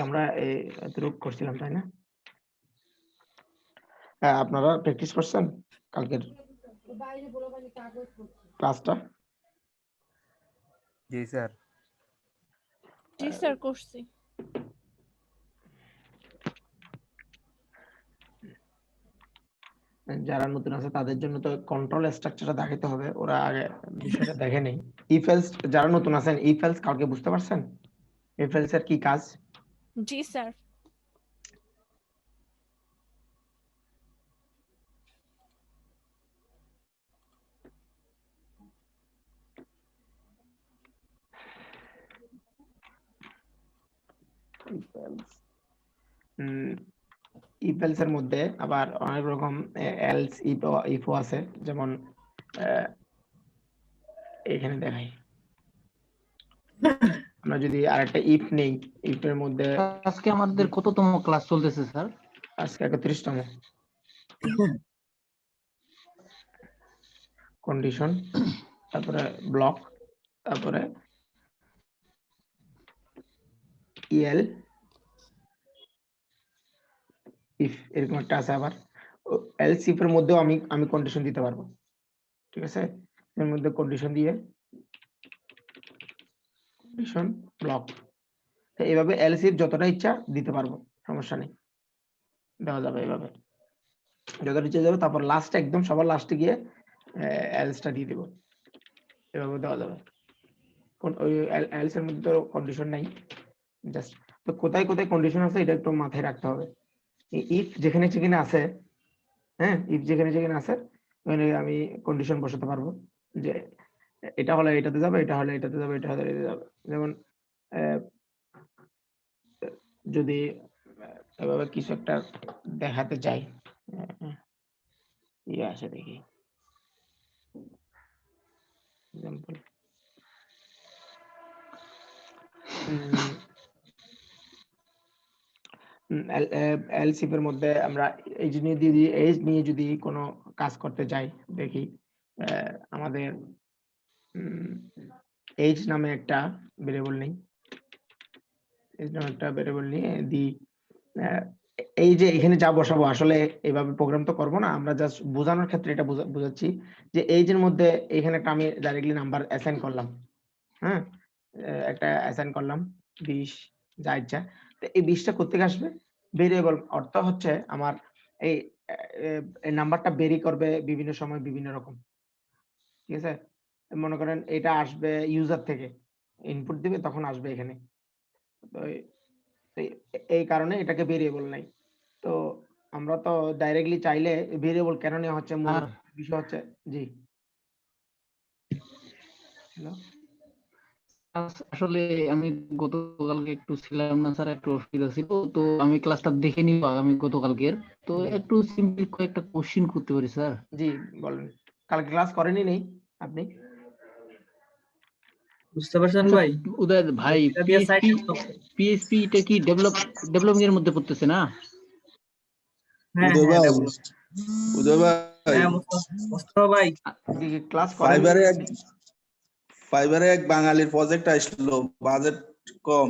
আমরা এতটুকু করছিলাম, তাই না? আপনারা প্র্যাকটিস করছেন কালকের ক্লাসটা? জি স্যার। জি স্যার, করছি। যারা নতুন আছে তাদের জন্য তো কন্ট্রোল স্ট্রাকচারটা দেখাতে হবে, ওরা আগে বিষয়টা দেখে নেই। ইফ এলস, যারা নতুন আছেন ইফ এলস কালকে বুঝতে পারছেন? ইফ এলস এর কি কাজ? জি স্যার। ইফ এলস এর মধ্যে আবার অনেক রকম এলস ইফও আছে, যেমন এখানে দেখাই। আমরা যদি আরেকটা ইফ নেই, ইফ এর মধ্যে আজকে আমাদের কততম ক্লাস চলতেছে স্যার? আজকে 31তম। কন্ডিশন, তারপরে ব্লক, তারপরে ইএল, ইফ, এরকম একটা আছে। আবার এলস ইফ এর মধ্যেও আমি কন্ডিশন দিতে পারবো, ঠিক আছে? এর মধ্যে কন্ডিশন দিয়ে কন্ডিশন ব্লক, এইভাবে এলস ইফ যতটা ইচ্ছা দিতে পারবো, সমস্যা নেই, দেওয়া যাবে এইভাবে যতটা ইচ্ছা যাবে। তারপর লাস্টে একদম সবার লাস্টে গিয়ে এলসটা দিয়ে দিব, এভাবে দেওয়া যাবে। ওই এলস এর মধ্যে তো কন্ডিশন নাই, জাস্ট তো কোথায় কোথায় কন্ডিশন আছে এটা একটু মাথায় রাখতে হবে। ইফ যেখানে যেখানে আছে, হ্যাঁ, ইফ যেখানে যেখানে আছে ওখানে আমি কন্ডিশন বসাতে পারবো যে এটা হলে এটাতে যাবে, এটা হলে এটাতে যাবে, এটা হলে এটাতে যাবে। যেমন যদি এভাবে কিছু একটা দেখাতে চাই, ইয়ে আসে দেখি, এক্সাম্পল এলসিফ এর মধ্যে আমরা এজ নিয়ে যদি কোনো কাজ করতে চাই, দেখি আমাদের এজ নামে একটা ভেরিয়েবল নেই, এজ নামে একটা ভেরিয়েবল নিয়ে দিই। এই যে এখানে যা বসাবো, আসলে এইভাবে প্রোগ্রাম তো করবো না, আমরা জাস্ট বোঝানোর ক্ষেত্রে এটা বোঝাচ্ছি যে এজের মধ্যে এখানে একটা আমি ডাইরেক্টলি নাম্বার অ্যাসাইন করলাম, হ্যাঁ, একটা অ্যাসাইন করলাম 20, যা ইচ্ছা। তো এই 20টা কোত্থেকে আসবে? ভেরিয়েবল অর্থ হচ্ছে আমার এই নাম্বারটা ভেরি করবে বিভিন্ন সময় বিভিন্ন রকম, ঠিক আছে? মনে করেন এটা আসবে ইউজার থেকে, ইনপুট দিবে তখন আসবে এখানে। তো এই কারণে এটাকে ভেরিয়েবল নাই। তো আমরা তো ডাইরেক্টলি চাইলে ভেরিয়েবল কেন নেওয়া হচ্ছে, মূল বিষয় হচ্ছে, জি হ্যালো, আসলে আমি গতকালকে একটু ছিলাম না স্যার, একটু অসুবিধা ছিল, তো আমি ক্লাসটা দেখে নিব আমি গতকালকের। তো একটু সিম্পল কয়েকটা কোশ্চেন করতে পারি স্যার? জি বলেন। কালকে ক্লাস করেনই নেই আপনি? বুঝতে পারছেন ভাই? উদয় ভাই, পিএইচপি এটা কি ডেভেলপিং এর মধ্যে পড়তেছে না? হ্যাঁ উদয় হ্যাঁ, ভাই, উদয় ভাই, হ্যাঁ মুস্তাফা ভাই, ক্লাস করেন? ফাইবারে এক বাঙালির প্রজেক্ট আসলো, বাজেট কম,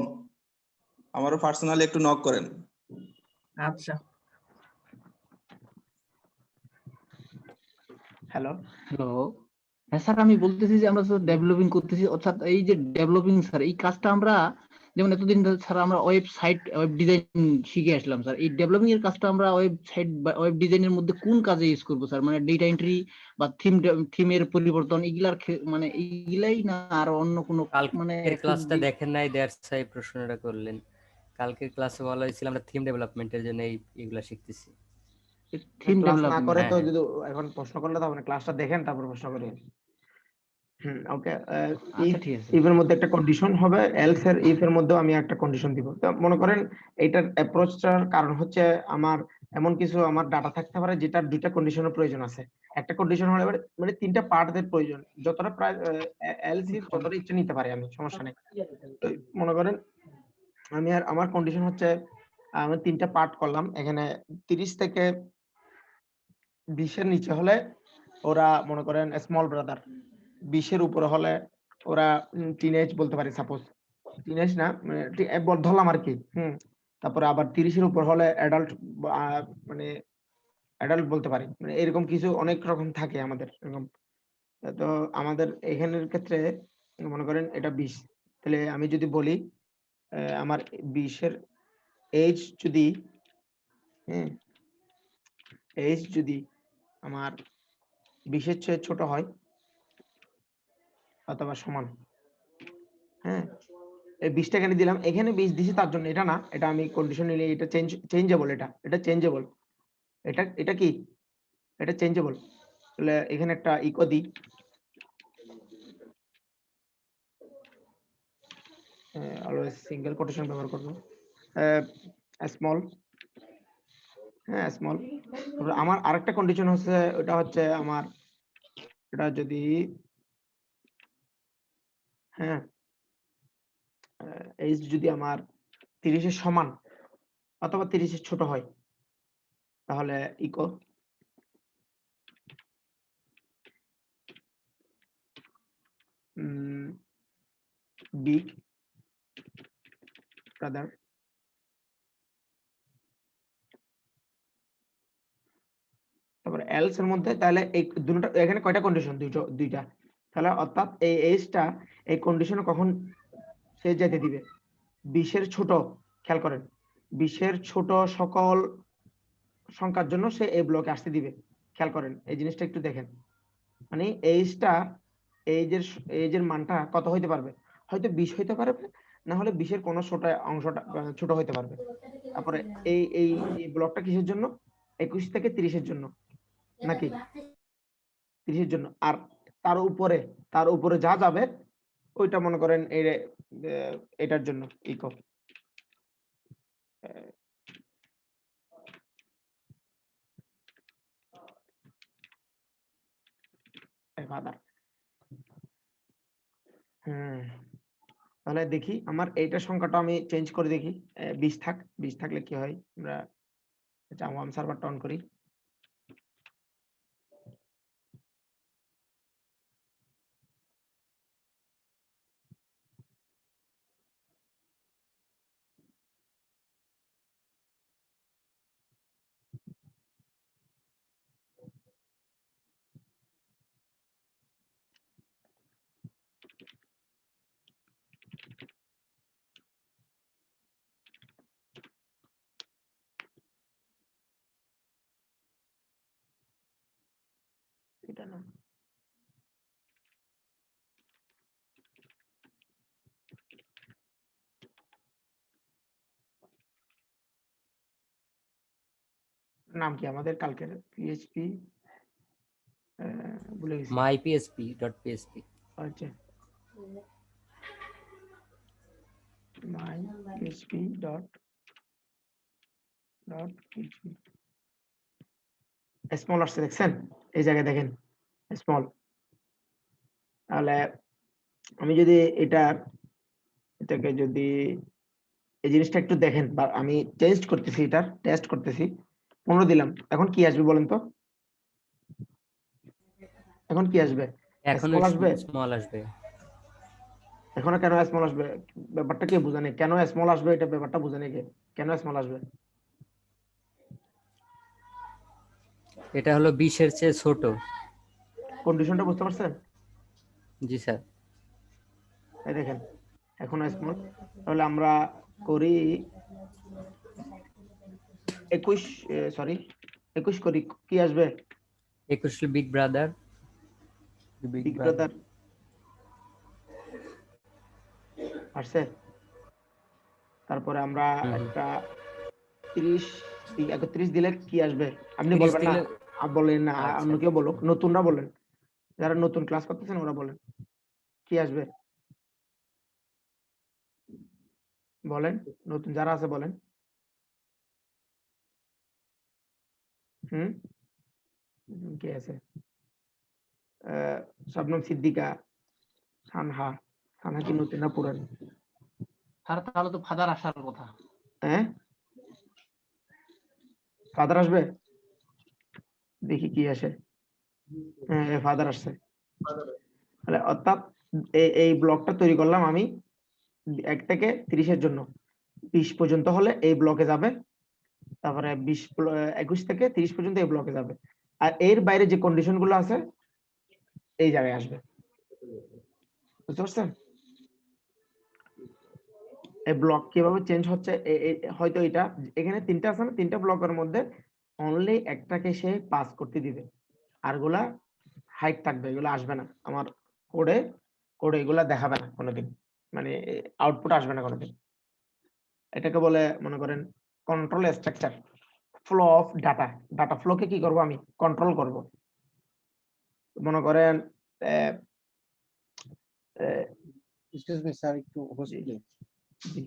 আমারও পার্সোনালি একটু নক করেন। আচ্ছা। হ্যালো হ্যালো, হ্যাঁ স্যার, আমি বলতেছি যে আমরা তো ডেভেলপিং করতেছি, অর্থাৎ এই যে ডেভেলপিং স্যার, এই কাজটা আমরা যেমন এতদিন ধরে স্যার আমরা ওয়েবসাইট ওয়েব ডিজাইন শিখে আসলাম স্যার, এই ডেভেলপিং এর কাজটা আমরা ওয়েবসাইট বা ওয়েব ডিজাইনের মধ্যে কোন কাজে ইউজ করবো স্যার? মানে ডেটা এন্ট্রি বা থিমের পরিবর্তন এগুলার মানে এইগুলাই না আর অন্য কোনো? মানে কালকের ক্লাসটা দেখেন নাই, দ্যাটস ওয়াই প্রশ্নটা করলেন। কালকের ক্লাসে বলা হয়েছিল আমরা থিম ডেভেলপমেন্টের জন্য এইগুলা শিখতেছি। থিম ক্লাস না করে ডেভেলপমেন্ট? তো যদি এখন প্রশ্ন করলে তো আপনি ক্লাসটা দেখেন তারপর প্রশ্ন করেন। ওকে। আচ্ছা ঠিক আছে। ইফ এর মধ্যে একটা কন্ডিশন হবে, এলস এর ইফ এর মধ্যেও আমি একটা কন্ডিশন দিব। তো মনে করেন এইটার অ্যাপ্রোচটার কারণ হচ্ছে আমার এমন কিছু আমার ডাটা থাকতে পারে যেটার দুইটা কন্ডিশনের প্রয়োজন আছে। একটা কন্ডিশন হলে মানে তিনটা পার্টের প্রয়োজন, যতটা প্রায় এলস ইফ যতটা ইচ্ছা নিতে পারি আমি, সমস্যা নেই। তো মনে করেন আমি আর আমার কন্ডিশন হচ্ছে আমি তিনটা পার্ট করলাম, এখানে 30 থেকে 20 এর নিচে হলে ওরা মনে করেন স্মল ব্রাদার, 20 এর উপরে হলে ওরা টিনেজ বলতে পারি সাপোজ, টিনেজ না মানে ধরলাম আর কি। তারপরে আবার 30-এর উপর হলে অ্যাডাল্ট, মানে অ্যাডাল্ট বলতে পারি, মানে এরকম কিছু অনেক রকম থাকে আমাদের এরকম। তো আমাদের এখানের ক্ষেত্রে মনে করেন এটা 20, তাহলে আমি যদি বলি আমার 20-এর এজ যদি এজ যদি আমার 20-এর চেয়ে ছোট হয় অথবা সমান, এই 20টা এখানে দিলাম, এখানে 20 দিছি তার জন্য এটা না, এটা আমি কন্ডিশন নিলে এটা চেঞ্জেবল, এটা চেঞ্জেবল, এটা কি, এটা চেঞ্জেবল। তাহলে এখানে একটা ইকো দিই, অলওয়েজ সিঙ্গেল কোটেশন ব্যবহার করব, স্মল, স্মল। আমার আরেকটা কন্ডিশন হচ্ছে, ওটা হচ্ছে আমার এটা যদি এইজ যদি আমার 30-এর সমান অথবা 30-এর ছোট হয়, তাহলে ইকো বিগ ব্রাদার তারপরে এলস এর মধ্যে, তাহলে এই দুটোটা এখানে কয়টা কন্ডিশন, দুইটা, তাহলে অর্থাৎ এই এইজটা এই কন্ডিশনে কখন সে যেতে দিবে, 20-এর ছোট, খেয়াল করেন 20-এর ছোট সকল সংখ্যার জন্য সে এই ব্লকে আসতে দিবে, খেয়াল করেন এই জিনিসটা একটু দেখেন, মানে এইজটা এইজের মানটা কত হইতে পারবে, হয়তো 20 হইতে পারবে, না হলে 20-এর কোনো অংশটা ছোট হইতে পারবে। তারপরে এই এই ব্লকটা কিসের জন্য, 21 থেকে 30-এর জন্য, নাকি 30-এর জন্য, আর তার উপরে যা যাবে ওইটা মনে করেন এটার জন্য ইকো ফাদার। তাহলে দেখি আমার এইটার সংখ্যাটা আমি চেঞ্জ করে দেখি, 20 থাকলে কি হয়, আমরা ওয়ার্ম সার্ভারটা অন করি, এটা না, নাম কি আমাদের কালকের পিএইচপি, ভুলে গেছি, myPSP.php আচ্ছা myPHP.php স্মল আসছে দেখছেন, এই জায়গায় দেখেন স্মল। তাহলে আমি যদি এটাকে যদি এই জিনিসটা একটু দেখেন, বা আমি টেস্ট করতেছি, টেস্ট করতেছি, 15 দিলাম, এখন কি আসবে বলেন তো, এখন কি আসবে, এখন স্মল আসবে, স্মল আসবে। এখনো কেন স্মল আসবে, ব্যাপারটা কে বুঝানে, কেন স্মল আসবে, এটা ব্যাপারটা বুঝানে কে, কেন স্মল আসবে, এটা হলো 20-এর চেয়ে ছোট। কন্ডিশনটা বুঝতে পারছেন, জি স্যার। এই দেখেন এখন স্মল, তাহলে আমরা করি 21, সরি 21 করি, কি আসবে, 21 হলো বিগ ব্রাদার, বিগ ব্রাদার আসছে। তারপরে আমরা একটা 31 দিলে কি আসবে, আপনি 30 বলবেন না, দিলে বলেন না, আচ্ছা। অন্য কেউ বলুক, নতুনরা বলেন, যারা নতুন ক্লাস করতেছেন ওরা বলেন কি আসবে, বলেন, নতুন যারা আছে বলেন। কে আছে, শবনম সিদ্দিকা, সানহা কি নতুন না পুরান, স্যার তাহলে তো ফাদার আসার কথা। ফাদার আসবে, দেখি কি আসে, ফাদার আসছে, তাহলে অর্থাৎ এই ব্লকটা তৈরি করলাম আমি 1 থেকে 30 এর জন্য 20 পর্যন্ত হলে এই ব্লকে যাবে, তারপরে 21 থেকে 30 পর্যন্ত এই ব্লকে যাবে, আর এর বাইরে যে কন্ডিশন গুলো আছে এই জায়গায় আসবে। বুঝতে পারছেন? এই ব্লক কিভাবে চেঞ্জ হচ্ছে, হয়তো এটা এখানে 3টা আছে না, 3টা ব্লকের মধ্যে অনলি একটাকে সে পাস করতে দিবে, আরগুলা হাইড থাকবে, এগুলো আসবে না আমার কোডে, এগুলা দেখাবে না কোনোদিন, মানে আউটপুট আসবে না কোনোদিন। এটাকে বলে মনে করেন control structure, flow of data. Data ফ্লোকে কি করব, আমি কন্ট্রোল করব। মনে করেন এক্সকিউজ মি স্যার, একটু হোস্ট জি। প্লিজ। জি।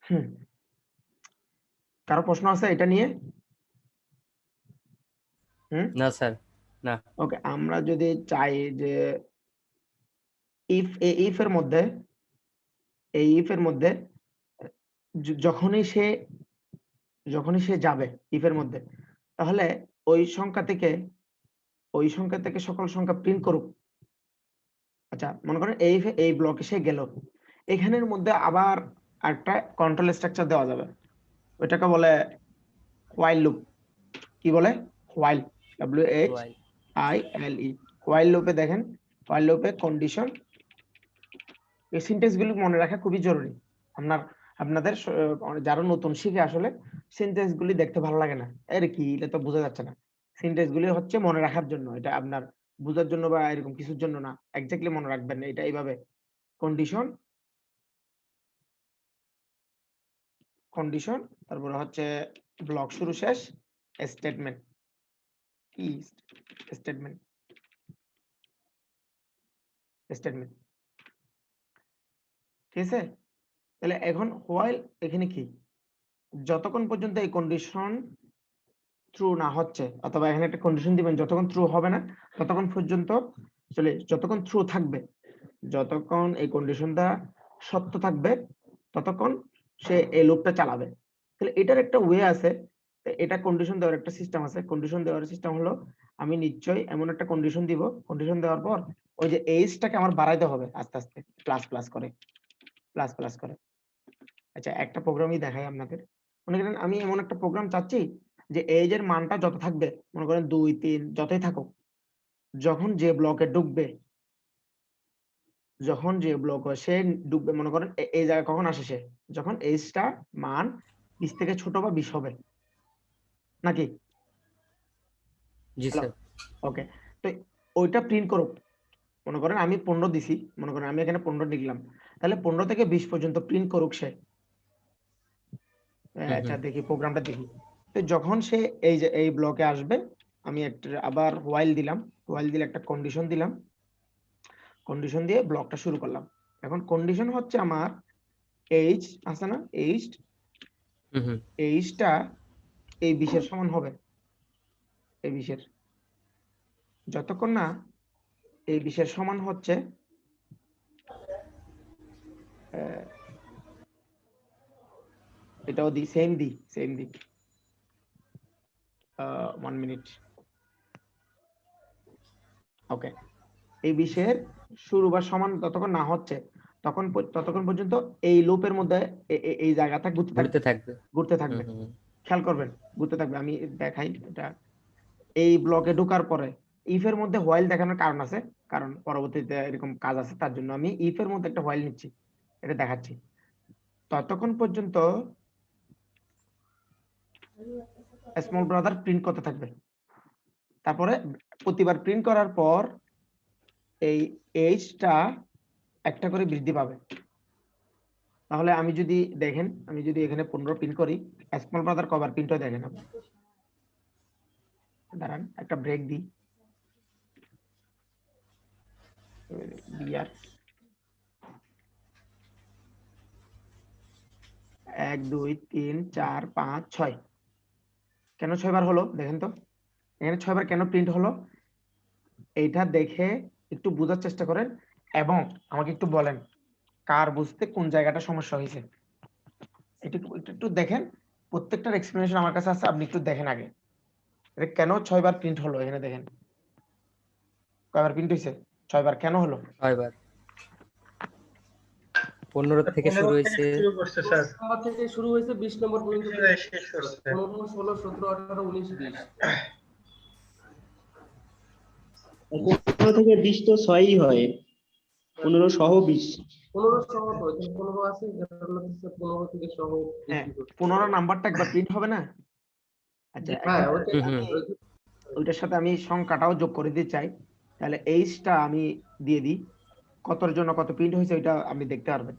হুম, কারো প্রশ্ন আছে এটা নিয়ে? না স্যার, না। ওকে, আমরা যদি চাই যে ইফ এর মধ্যে, এই ইফ এর মধ্যে যখনই সে যাবে ইফ এর মধ্যে, তাহলে ওই সংখ্যা থেকে সকল সংখ্যা প্রিন্ট করুক। আচ্ছা, মনে করেন এই ব্লকে সে গেল, এখানের মধ্যে আবার একটা কন্ট্রোল স্ট্রাকচার দেওয়া যাবে, ওইটাকে বলে হোয়াইল লুপ। কি বলে? While, WHILE। হোয়াইল লুপে দেখেন, হোয়াইল লুপে কন্ডিশন, এই সিনট্যাক্স গুলো মনে রাখা খুবই জরুরি। আপনাদের যারা নতুন শিখে আসলে সিনট্যাক্স গুলি দেখতে ভালো লাগে না, এর কি এটা তো বোঝা যাচ্ছে না। সিনট্যাক্স গুলি হচ্ছে মনে রাখার জন্য, এটা আপনার বোঝার জন্য বা এরকম কিছুর জন্য না, এক্স্যাক্টলি মনে রাখবেন না। এটা এইভাবে কন্ডিশন, তারপরে হচ্ছে ব্লক শুরু শেষ, স্টেটমেন্ট, কি স্টেটমেন্ট, ঠিক আছে? তাহলে এখন হোয়াইল এখানে কি, যতক্ষণ পর্যন্ত এই কন্ডিশন ট্রু না হচ্ছে, অথবা এখানে একটা কন্ডিশন দিবেন যতক্ষণ ট্রু হবে না ততক্ষণ পর্যন্ত যতক্ষণ ট্রু থাকবে, যতক্ষণ এই কন্ডিশনটা সত্য থাকবে ততক্ষণ সে এই লুপটা চালাবে। তাহলে এটার একটা ওয়ে আছে, এটা কন্ডিশন দেওয়ার একটা সিস্টেম আছে। কন্ডিশন দেওয়ার সিস্টেম হলো, আমি নিশ্চয়ই এমন একটা কন্ডিশন দিব, কন্ডিশন দেওয়ার পর ওই যে এইজটাকে আমার বাড়াইতে হবে আস্তে আস্তে, প্লাস প্লাস করে। আচ্ছা, একটা প্রোগ্রামই দেখাই আপনাদের। মনে করেন আমি এমন একটা প্রোগ্রাম চাচ্ছি যে এইজ এর মানটা যত থাকবে, মনে করেন 2 3 যতই থাকুক, যখন যে ব্লকে ঢুকবে, সে ঢুকবে, মনে করেন এই জায়গায় কখন আসে সে, যখন এইজটা মান 20 থেকে ছোট বা 20 হবে, নাকি? জি স্যার। ওকে, তো ওইটা প্রিন্ট করুক। মনে করেন আমি 15 দিছি, মনে করেন আমি এখানে 15 লিখলাম, তাহলে 15 থেকে 20 পর্যন্ত প্রিন্ট করুক সে। আচ্ছা, দেখি প্রোগ্রামটা দেখি। তো যখন সে এই যে এই ব্লকে আসবে, আমি একটা আবার হোয়াইল দিলাম, হোয়াইল দিলে একটা কন্ডিশন দিলাম, কন্ডিশন দিয়ে ব্লকটা শুরু করলাম। এখন কন্ডিশন হচ্ছে আমার এইজ আছে না, এইজটা এই 20 এর সমান হবে, এই 20 এর, যতক্ষণ না এই 20 এর সমান হচ্ছে, এটাও সেম দি 1 মিনিট। ওকে, এই 20 এর শুরু বা সমান যতক্ষণ না হচ্ছে ততক্ষণ পর্যন্ত এই লুপের মধ্যে এই জায়গাটা ঘুরতে থাকবে। খেয়াল করবেন, ঘুরতে থাকবে। আমি দেখাই এটা। এই ব্লকে ঢোকার পরে ইফ এর মধ্যে হোয়াইল দেখানোর কারণ আছে, কারণ পরবর্তীতে এরকম কাজ আছে, তার জন্য আমি ইফ এর মধ্যে একটা হোয়াইল নিচ্ছি, এটা দেখাচ্ছি। ততক্ষণ পর্যন্ত স্মল ব্রাদার প্রিন্ট করতে থাকবে। তারপরে প্রতিবার প্রিন্ট করার পর এই এইজটা একটা করে বৃদ্ধি পাবে। তাহলে আমি যদি দেখেন, আমি যদি এখানে 15 প্রিন্ট করি, স্মল ব্রাদার কভার প্রিন্টও দেখেন আপনি। দাঁড়ান, একটা ব্রেক দিই। 1 2 3 4 5 6, কেন 6 বার হলো দেখেন তো, এখানে 6 বার কেন প্রিন্ট হলো, এইটা দেখে একটু বোঝার চেষ্টা করেন এবং আমাকে একটু বলেন কার বুঝতে কোন জায়গাটা সমস্যা হয়েছে। একটু দেখেন, প্রত্যেকটার এক্সপ্লেনেশন আমার কাছে আছে, আপনি একটু দেখেন আগে। এটা কেন 6 বার প্রিন্ট হলো এখানে দেখেন কয়বার প্রিন্ট হয়েছে 6 বার কেন হলো 6 বার 15 থেকে শুরু হয়েছে। শুরু করছে স্যার নম্বর থেকে শুরু হয়েছে 20 নম্বর পর্যন্ত শেষ করছে 15 16 17 18 19 20 15 থেকে 20 তো 6ই হয় 15 সহ 20 15 সহ তো এখানে 15 আছে যেটা হলো 15 থেকে সহ হ্যাঁ 15 নাম্বারটা একবার প্রিন্ট হবে না আচ্ছা হ্যাঁ এখন ওইটাই ওইটার সাথে আমি সংখ্যাটাও যোগ করে দিতে চাই তাহলে এইচটা আমি দিয়ে দিই কতর জন্য কত প্রিন্ট হয়েছে ওইটা আপনি দেখতে পারবেন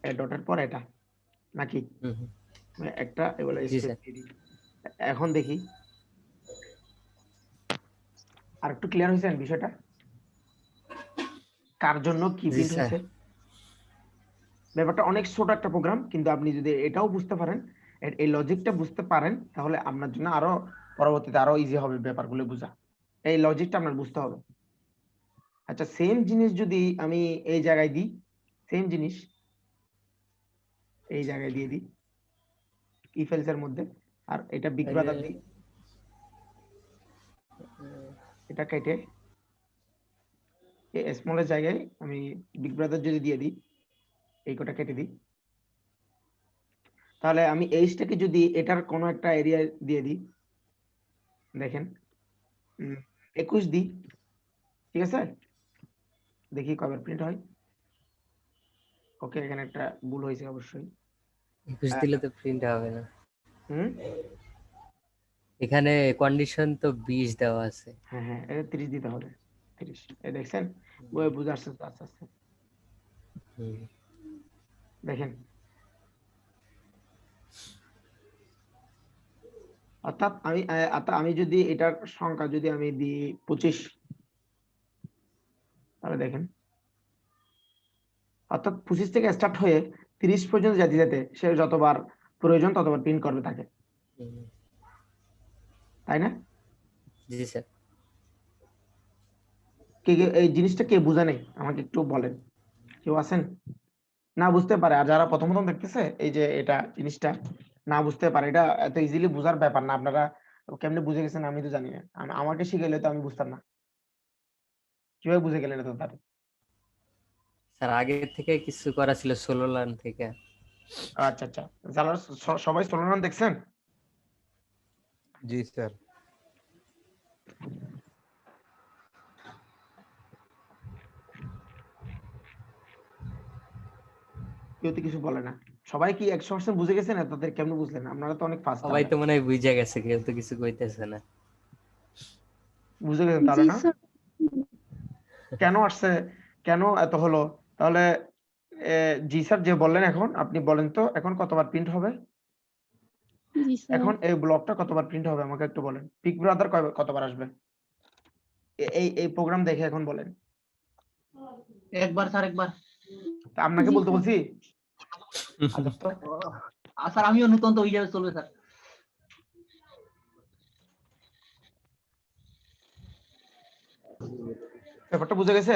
এ ডটের পর এটা নাকি একটা এবারে জি, space স্যার। দিয়ে দিই। এখন দেখি আর একটু ক্লিয়ার হয়েছে বিষয়টা কার জন্য কি জি, প্রিন্ট স্যার। হয়েছে ব্যাপারটা অনেক ছোট একটা প্রোগ্রাম কিন্তু আপনি যদি এটাও বুঝতে পারেন এই লজিকটা বুঝতে পারেন তাহলে আপনার জন্য আরো পরবর্তীতে আরো ইজি হবে ব্যাপারগুলো বোঝা এই লজিকটা আপনার বুঝতে হবে আচ্ছা সেম জিনিস যদি আমি এই জায়গায় দিই সেম জিনিস এই জায়গায় দিয়ে দিই ইফ এলস এর মধ্যে আর এটা বিগ ব্রাদার দিই এটা কেটে এই স্মল এর জায়গায় আমি বিগ ব্রাদার যদি দিয়ে দিই এই কোটা কেটে দিই তাহলে আমি এইচটাকে যদি এটার কোনো একটা এরিয়া দিয়ে দিই দেখেন 21 দিই ঠিক আছে দেখি কবে প্রিন্ট হয় ওকে এখানে একটা ভুল হয়েছে অবশ্যই 21 দিলে তো প্রিন্ট হবে না হুম এখানে কন্ডিশন তো 20 দেওয়া আছে হ্যাঁ হ্যাঁ এটা 30 দিতে হবে 30 এই দেখছেন ওই বুঝার আস্তে আস্তে দেখেন অর্থাৎ আমি যদি এটার সংখ্যা যদি আমি দিই 25 তাহলে দেখেন অর্থাৎ 25 থেকে স্টার্ট হয়ে 30 পর্যন্ত যেতে যেতে সে যতবার প্রয়োজন ততবার প্রিন্ট করবে তাকে তাই না জি স্যার কে এই জিনিসটা কে বুঝা নেই আমাকে একটু বলেন কেউ আছেন না বুঝতে পারে আর যারা প্রথম দেখতেছে এই যে এটা জিনিসটা না বুঝতে পারে এটা এত ইজিলি বোঝার ব্যাপার না আপনারা কেমনে বুঝে গেছেন আমি তো জানি না আমাকে শিখাইলে তো আমি বুঝতাম না কিভাবে বুঝে গেলেন এত তাড়াতাড়ি স্যার আগে থেকে কিছু করা ছিল 16 লাইন থেকে আচ্ছা আচ্ছা যারা সবাই 16 রান দেখছেন জি স্যার কেউ তো কিছু বলে না সবাই কি 100% বুঝে গেছেন তাদের কেমনে বুঝলেন আপনারা তো অনেক ফাস্ট সবাই তো মনে হয় বুঝে গেছে কেউ তো কিছু কইতেছে না বুঝে গেছেন তাহলে না কেন আসছে কেন এত হলো তাহলে জি স্যার যে বললেন এখন আপনি বলেন তো এখন কতবার প্রিন্ট হবে এখন এই ব্লকটা কতবার প্রিন্ট হবে আমাকে একটু বলেন বিগ ব্রাদার কতবার আসবে এই প্রোগ্রাম দেখে এখন বলেন একবার স্যার একবার তা আপনাকে বলতে বলছি স্যার আমিও নতুন তো ওই যাবে চলবে স্যার ব্যাপারটা বুঝে গেছে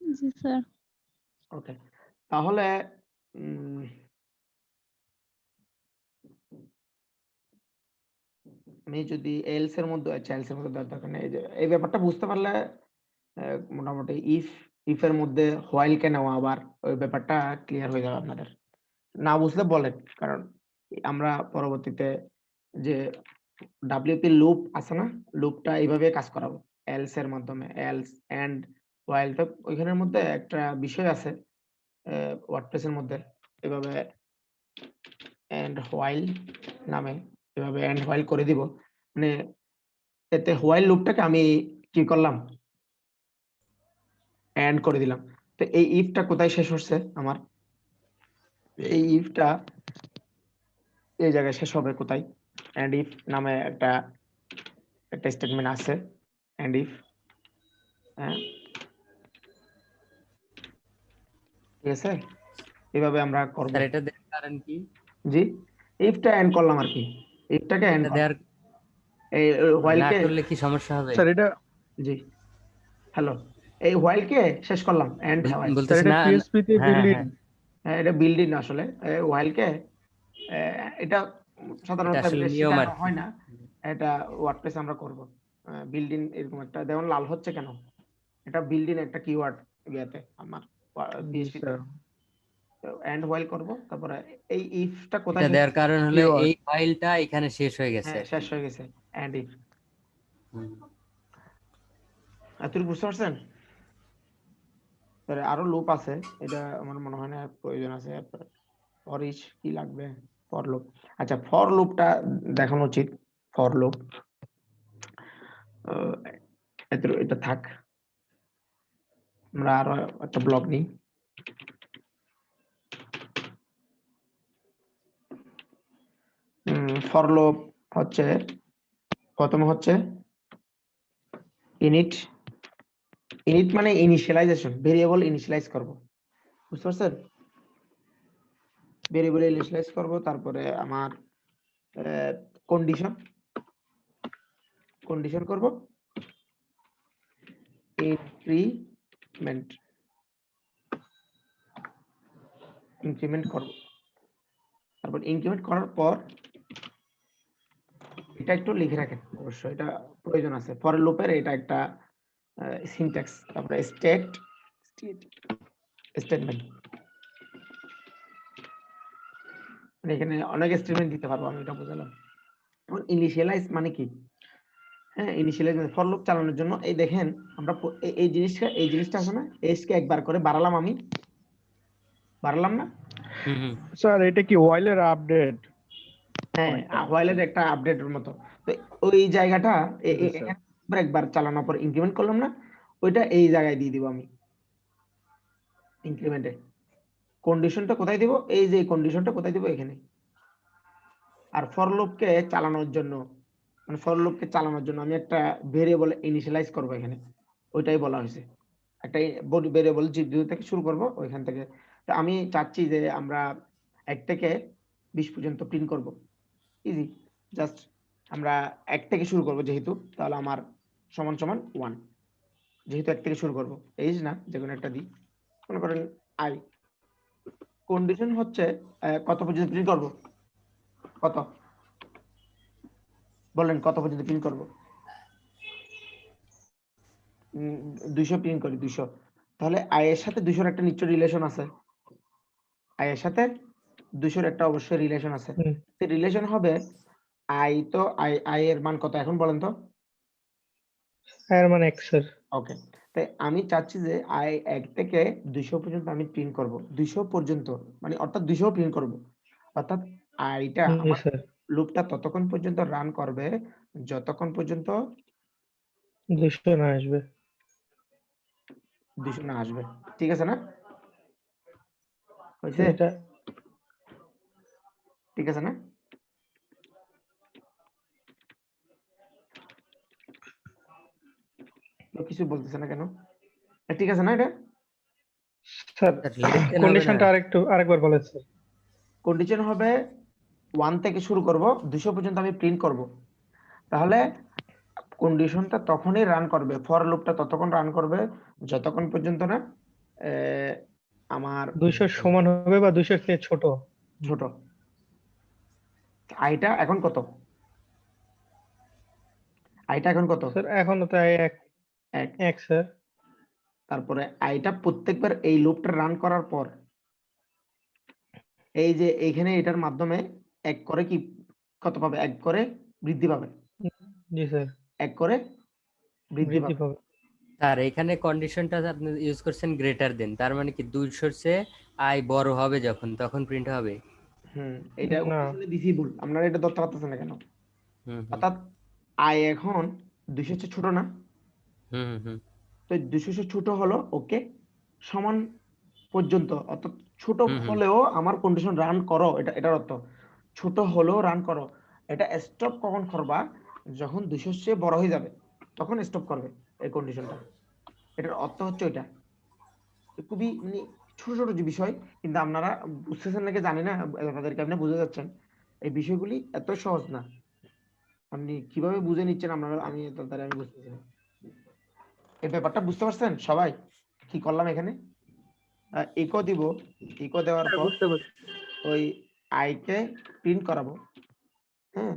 জি স্যার ওকে তাহলে আমি যদি এলস এর মধ্যে এলস এর মধ্যে দরকার নেই এই ব্যাপারটা বুঝতে পারলে মোটামুটি ইফ এর মধ্যে হোয়াইল কে নেওয়া আবার ওই ব্যাপারটা ক্লিয়ার হয়ে যাবে আপনাদের না বুঝলে বলেন কারণ আমরা পরবর্তীতে যে ডাব্লিউপি লুপ আছে না লুপটা এইভাবে কাজ করাবো এলস এর মাধ্যমে এলস এন্ড হোয়াইল তো ওইখানের মধ্যে একটা বিষয় আছে ওয়ার্ডপ্রেস এর মধ্যে এভাবে এন্ড হোয়াইল নামে এভাবে এন্ড হোয়াইল করে দিব মানে এতে হোয়াইল লুপটাকে আমি কি করলাম এন্ড করে দিলাম তো এই ইফটা কোথায় শেষ হচ্ছে আমার এই ইফটা এই জায়গায় শেষ হবে কোথায় এন্ড ইফ নামে একটা স্টেটমেন্ট আছে এন্ড ইফ হ্যাঁ ঠিক আছে এইভাবে আমরা করব স্যার এটা দেখার কারণ কি জি ইফটা এন্ড করলাম আর কি ইফটাকে এন্ড দেয়ার এই হোয়াইল না কে করলে কি সমস্যা হবে স্যার এটা জি হ্যালো এই হোয়াইল কে শেষ করলাম এন্ড হোয়াইল বলতেছ না পিএইচপি তে হ্যাঁ, বিল্ড হ্যাঁ। হ্যাঁ এটা বিল্ডিং আসলে হোয়াইল কে এটা সাধারণত এটা আসলে নিয়ম শেখানো আর কি। হয় না, এটা ওয়ার্ডপ্রেসে আমরা করব। বিল্ডিং এরকম একটা যেমন লাল হচ্ছে কেন, এটা বিল্ডিং একটা কিওয়ার্ড ইয়াতে আমার PHP তে এন্ড হোয়াইল করব, তারপরে এই ইফটা কোথায় এটা শেষ দেওয়ার হচ্ছে? কারণ হলো Keyword. এই ফাইলটা এখানে শেষ হয়ে গেছে হ্যাঁ আর কি। শেষ হয়ে গেছে এন্ড ইফ। হুম। তুই বুঝতে পারছেন? তাহলে আরো লুপ আছে, এটা আমার মনে হয় না প্রয়োজন আছে। ফর ইচ কি লাগবে? For loop. আচ্ছা, ফর লুপটা দেখানো উচিত। ফর লুপ এটা থাক, আমরা আরো একটা ব্লক নিই। ফর লুপ হচ্ছে প্রথমে হচ্ছে ইনিট। ইনিট মানে ইনিশিয়ালাইজেশন, ভেরিয়েবল ইনিশিয়ালাইজ করব, বুঝতে পারছেন? ভেরিয়েবল ইনিশিয়ালাইজ করব, তারপরে আমার কন্ডিশন করব, ইনক্রিমেন্ট করব, তারপর ইনক্রিমেন্ট করার পর এটা একটু লিখে রাখেন, অবশ্যই এটা প্রয়োজন আছে। ফর লুপের এটা একটা সিনট্যাক্স। তারপরে স্টেটমেন্ট, মানে এখানে অনেক স্টেটমেন্ট দিতে পারবো আমি, এটা বুঝলাম। এখন ইনিশিয়ালাইজ মানে কি? হ্যাঁ, ইনিশিয়ালাইজ মানে ফর লুপ চালানোর জন্য এই দেখেন আমরা এই জিনিসটা আছে না, এস কে একবার করে বাড়ালাম, আমি বাড়ালাম না? হুম হুম। স্যার এটা কি ওয়াইলের আপডেট? হ্যাঁ, হোয়াইলের একটা আপডেটের মতো। তো ওই জায়গাটা একবার চালানোর পর ইনক্রিমেন্ট করলাম না, ওইটা এই জায়গায় দিয়ে দিব আমি ইনক্রিমেন্টে। কন্ডিশনটা কোথায় দিব? এই যে কন্ডিশনটা কোথায় দিব? এখানে। আর ফর লুপকে চালানোর জন্য, মানে ফর লুপকে চালানোর জন্য আমি একটা ভেরিয়েবল ইনিশিয়ালাইজ করব এখানে, ওইটাই বলা হয়েছে। একটা ভেরিয়েবল জিরো থেকে শুরু করব ওইখান থেকে। তো আমি চাচ্ছি যে আমরা 1 থেকে 20 পর্যন্ত প্রিন্ট করব। ইজি, জাস্ট আমরা 1 থেকে শুরু করব যেহেতু, তাহলে আমার সমান সমান 1, যেহেতু 1 থেকে শুরু করব। এইজ না, যে কোনো একটা দিই, মনে করেন আই। কন্ডিশন হচ্ছে কত পর্যন্ত প্রিন্ট করব? কত বলেন, কত পর্যন্ত প্রিন্ট করব? 200 প্রিন্ট করি, 200। তাহলে আই এর সাথে 200 এর একটা নিশ্চয় রিলেশন আছে, আই এর সাথে 200 এর একটা অবশ্যই রিলেশন আছে। সেই রিলেশন হবে আই, তো আই এর মান কত এখন বলেন তো? এর মানে x স্যার। ওকে, তাই আমি চাচ্ছি যে আই 1 থেকে 200 পর্যন্ত আমি প্রিন্ট করব, 200 পর্যন্ত, মানে অর্থাৎ 200 প্রিন্ট করব। অর্থাৎ আইটা জি আমার স্যার, লুপটা ততক্ষণ পর্যন্ত রান করবে যতক্ষণ পর্যন্ত 200 না আসবে। 200 না আসবে। ঠিক আছে না? হয়েছে? এটা ঠিক আছে না? কিছু বলতেছে না কেন? ঠিক আছে না? এটা স্যার লেট কেন হবে না? কন্ডিশনটা আরেকবার বলেন স্যার। কন্ডিশন হবে 1 থেকে শুরু করব, 200 পর্যন্ত আমি প্রিন্ট করব। তাহলে কন্ডিশনটা তখনই রান করবে, ফর লুপটা ততক্ষণ রান করবে যতক্ষণ পর্যন্ত না আমার 200 সমান হবে বা 200 থেকে ছোট। ছোট। আইটা এখন কত? আইটা এখন কত? স্যার এখনো তাই এক স্যার। তারপরে আইটা প্রত্যেকবার এই লুপটা রান করার পর এই যে এইখানে এটার মাধ্যমে 1 করে কি কত পাবে? 1 করে বৃদ্ধি পাবে। জি স্যার, 1 করে বৃদ্ধি বৃদ্ধি পাবে। পাবে। আর এখানে কন্ডিশনটা আপনি ইউজ করছেন গ্রেটার দেন, তার মানে কি 200 চেয়ে আই বড় হবে যখন, তখন প্রিন্ট হবে? এটা না। ওখানে দিছি ভুল, আপনারা এটা ধরতে পারতেছেন না কেন? হুম হুম অর্থাৎ আই এখন 200 চেয়ে ছোট না, হুম হুম তো 200 চেয়ে ছোট হলো ওকে সমান পর্যন্ত, অর্থাৎ ছোট হুম হুম। হলেও আমার কন্ডিশন রান করো, এটার অর্থ ছোট হলেও রান করো। এটা স্টপ কখন করবা? যখন 200 চেয়ে বড় হয়ে যাবে তখন স্টপ করবে এই কন্ডিশনটা। এটার অর্থ হচ্ছে ওইটা। খুবই মানে ছোট ছোট যে বিষয়, কিন্তু আপনারা বুঝতেছেন নাকি জানি না, আপনাদেরকে আপনি বুঝে যাচ্ছেন। এই বিষয়গুলি এত সহজ না, আপনি কিভাবে বুঝে নিচ্ছেন আপনারা, আমি তাড়াতাড়ি আমি বুঝতেছি না। এই ব্যাপারটা বুঝতে পারছেন সবাই কি করলাম এখানে? ইকো দিব, ইকো দেওয়ার পর বুঝতে পারছি। ওই আই কে প্রিন্ট করাবো। হ্যাঁ,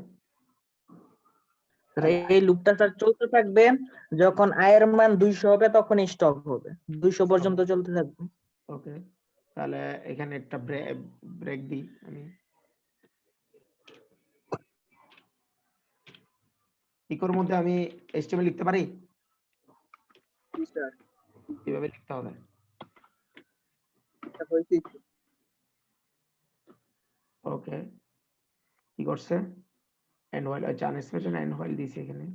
তাহলে এই লুপটা স্যার চলতে থাকবে, যখন আয়ের মান 200 হবে তখন স্টপ হবে, 200 পর্যন্ত চলতে থাকবে। ওকে, তাহলে এখানে একটা ব্রেক দিই আমি। ইকোর মধ্যে আমি HTML লিখতে পারি, কিভাবে লিখতে হবে? ওকে, কি করছে? এন্ড হোয়াইল, আচ্ছা আনএক্সপেক্টেড এন্ড হোয়াইল দিয়েছি এখানে।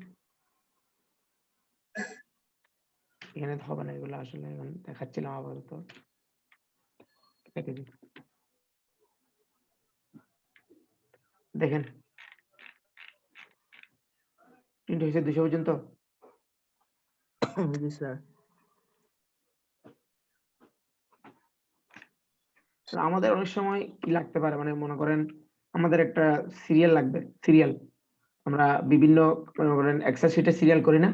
এখানে তো হবে না, এগুলো আসলে এখন দেখাচ্ছিলাম আপাতত। কেটে দিই। দেখেন প্রিন্ট হয়েছে 200 পর্যন্ত। জি স্যার। তো আমাদের অনেক সময় কি লাগতে পারে, মানে মনে করেন আমাদের একটা সিরিয়াল লাগবে, সিরিয়াল আমরা বিভিন্ন মনে করেন এক্সেল শিটে সিরিয়াল করি না,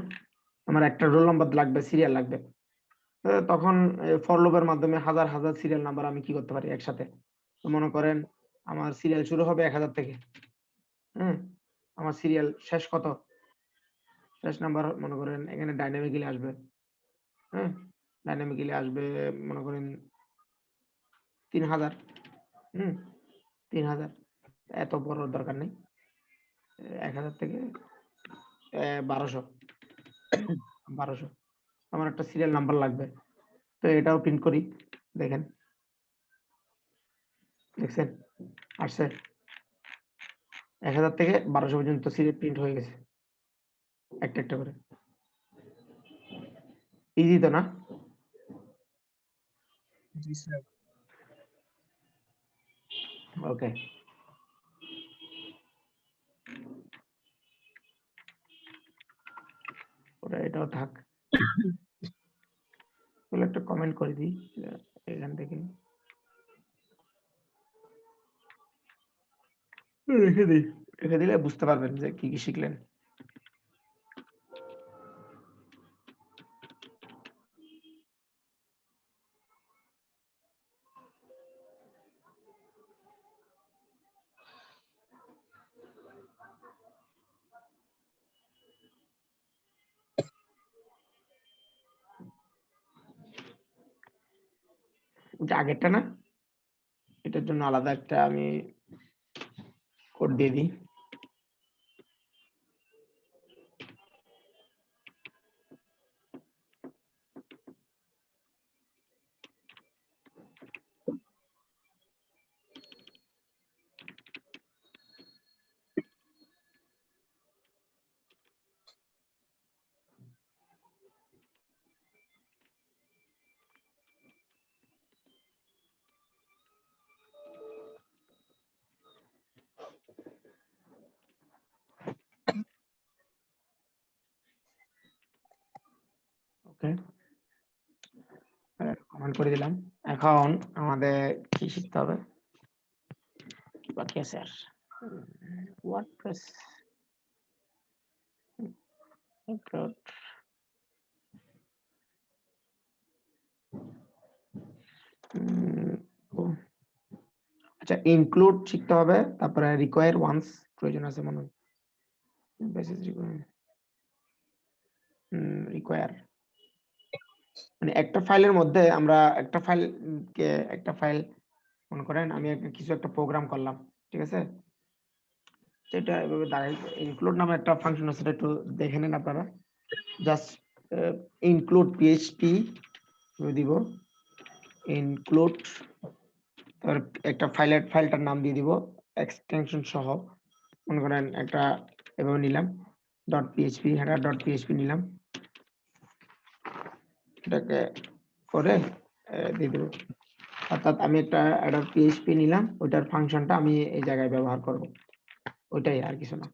আমার একটা রোল নাম্বার লাগবে, সিরিয়াল লাগবে। তো তখন ফর লুপের মাধ্যমে হাজার হাজার সিরিয়াল নাম্বার আমি কি করতে পারি একসাথে। তো মনে করেন আমার সিরিয়াল শুরু হবে 1000 থেকে, হ্যাঁ, আমার সিরিয়াল শেষ কত, শেষ নাম্বার মনে করেন এখানে ডাইনামিক্যালি আসবে, হ্যাঁ, ডাইনামিক্যালি আসবে মনে করেন 3000, 3000, এত বড় দরকার নেই, 1000 থেকে 1200, 1200 আমার একটা সিরিয়াল নাম্বার লাগবে। তো এটাও প্রিন্ট করি, দেখেন দেখছেন আসছে 1000 থেকে 1200 পর্যন্ত সিরিয়াল প্রিন্ট হয়ে গেছে একটা একটা করে। ইজি তো না? জি স্যার। ওকে, ওটা এটাও থাক, তাহলে একটা কমেন্ট করে দিই এখান থেকে, রেখে দিই, রেখে দিলে বুঝতে পারবেন যে কি কি শিখলেন। যে আগেরটা না, এটার জন্য আলাদা একটা আমি কোড দিয়ে দিই। ওকে, কমেন্ট করে দিলাম। এখন আমাদের কি শিখতে হবে বাকি আছে আর? ওয়ার্ডপ্রেস, আচ্ছা ইনক্লুড শিখতে হবে, তারপরে রিকোয়ার ওয়ান্স প্রয়োজন আছে মনে হয়, বেসিস রিকোয়ার মানে একটা ফাইলের মধ্যে আমরা একটা ফাইল কে একটা ফাইল মনে করেন আমি কিছু একটা প্রোগ্রাম করলাম, ঠিক আছে, সেটা এভাবে দাঁড়াই। ইনক্লুড নামে একটা ফাংশন আছে, সেটা একটু দেখে নেন আপনারা। জাস্ট ইনক্লুড পিএইচপি দিব, ইনক্লুড, তারপর একটা ফাইলটার নাম দিয়ে দিব এক্সটেনশন সহ, মনে করেন একটা এভাবে নিলাম dot PHP, header dot PHP নিলাম, এটাকে করে দিয়ে দেবো। অর্থাৎ আমি একটা হেডার পিএইচপি নিলাম, ওইটার ফাংশনটা আমি এই জায়গায় ব্যবহার করব, ওইটাই আর কিছু না।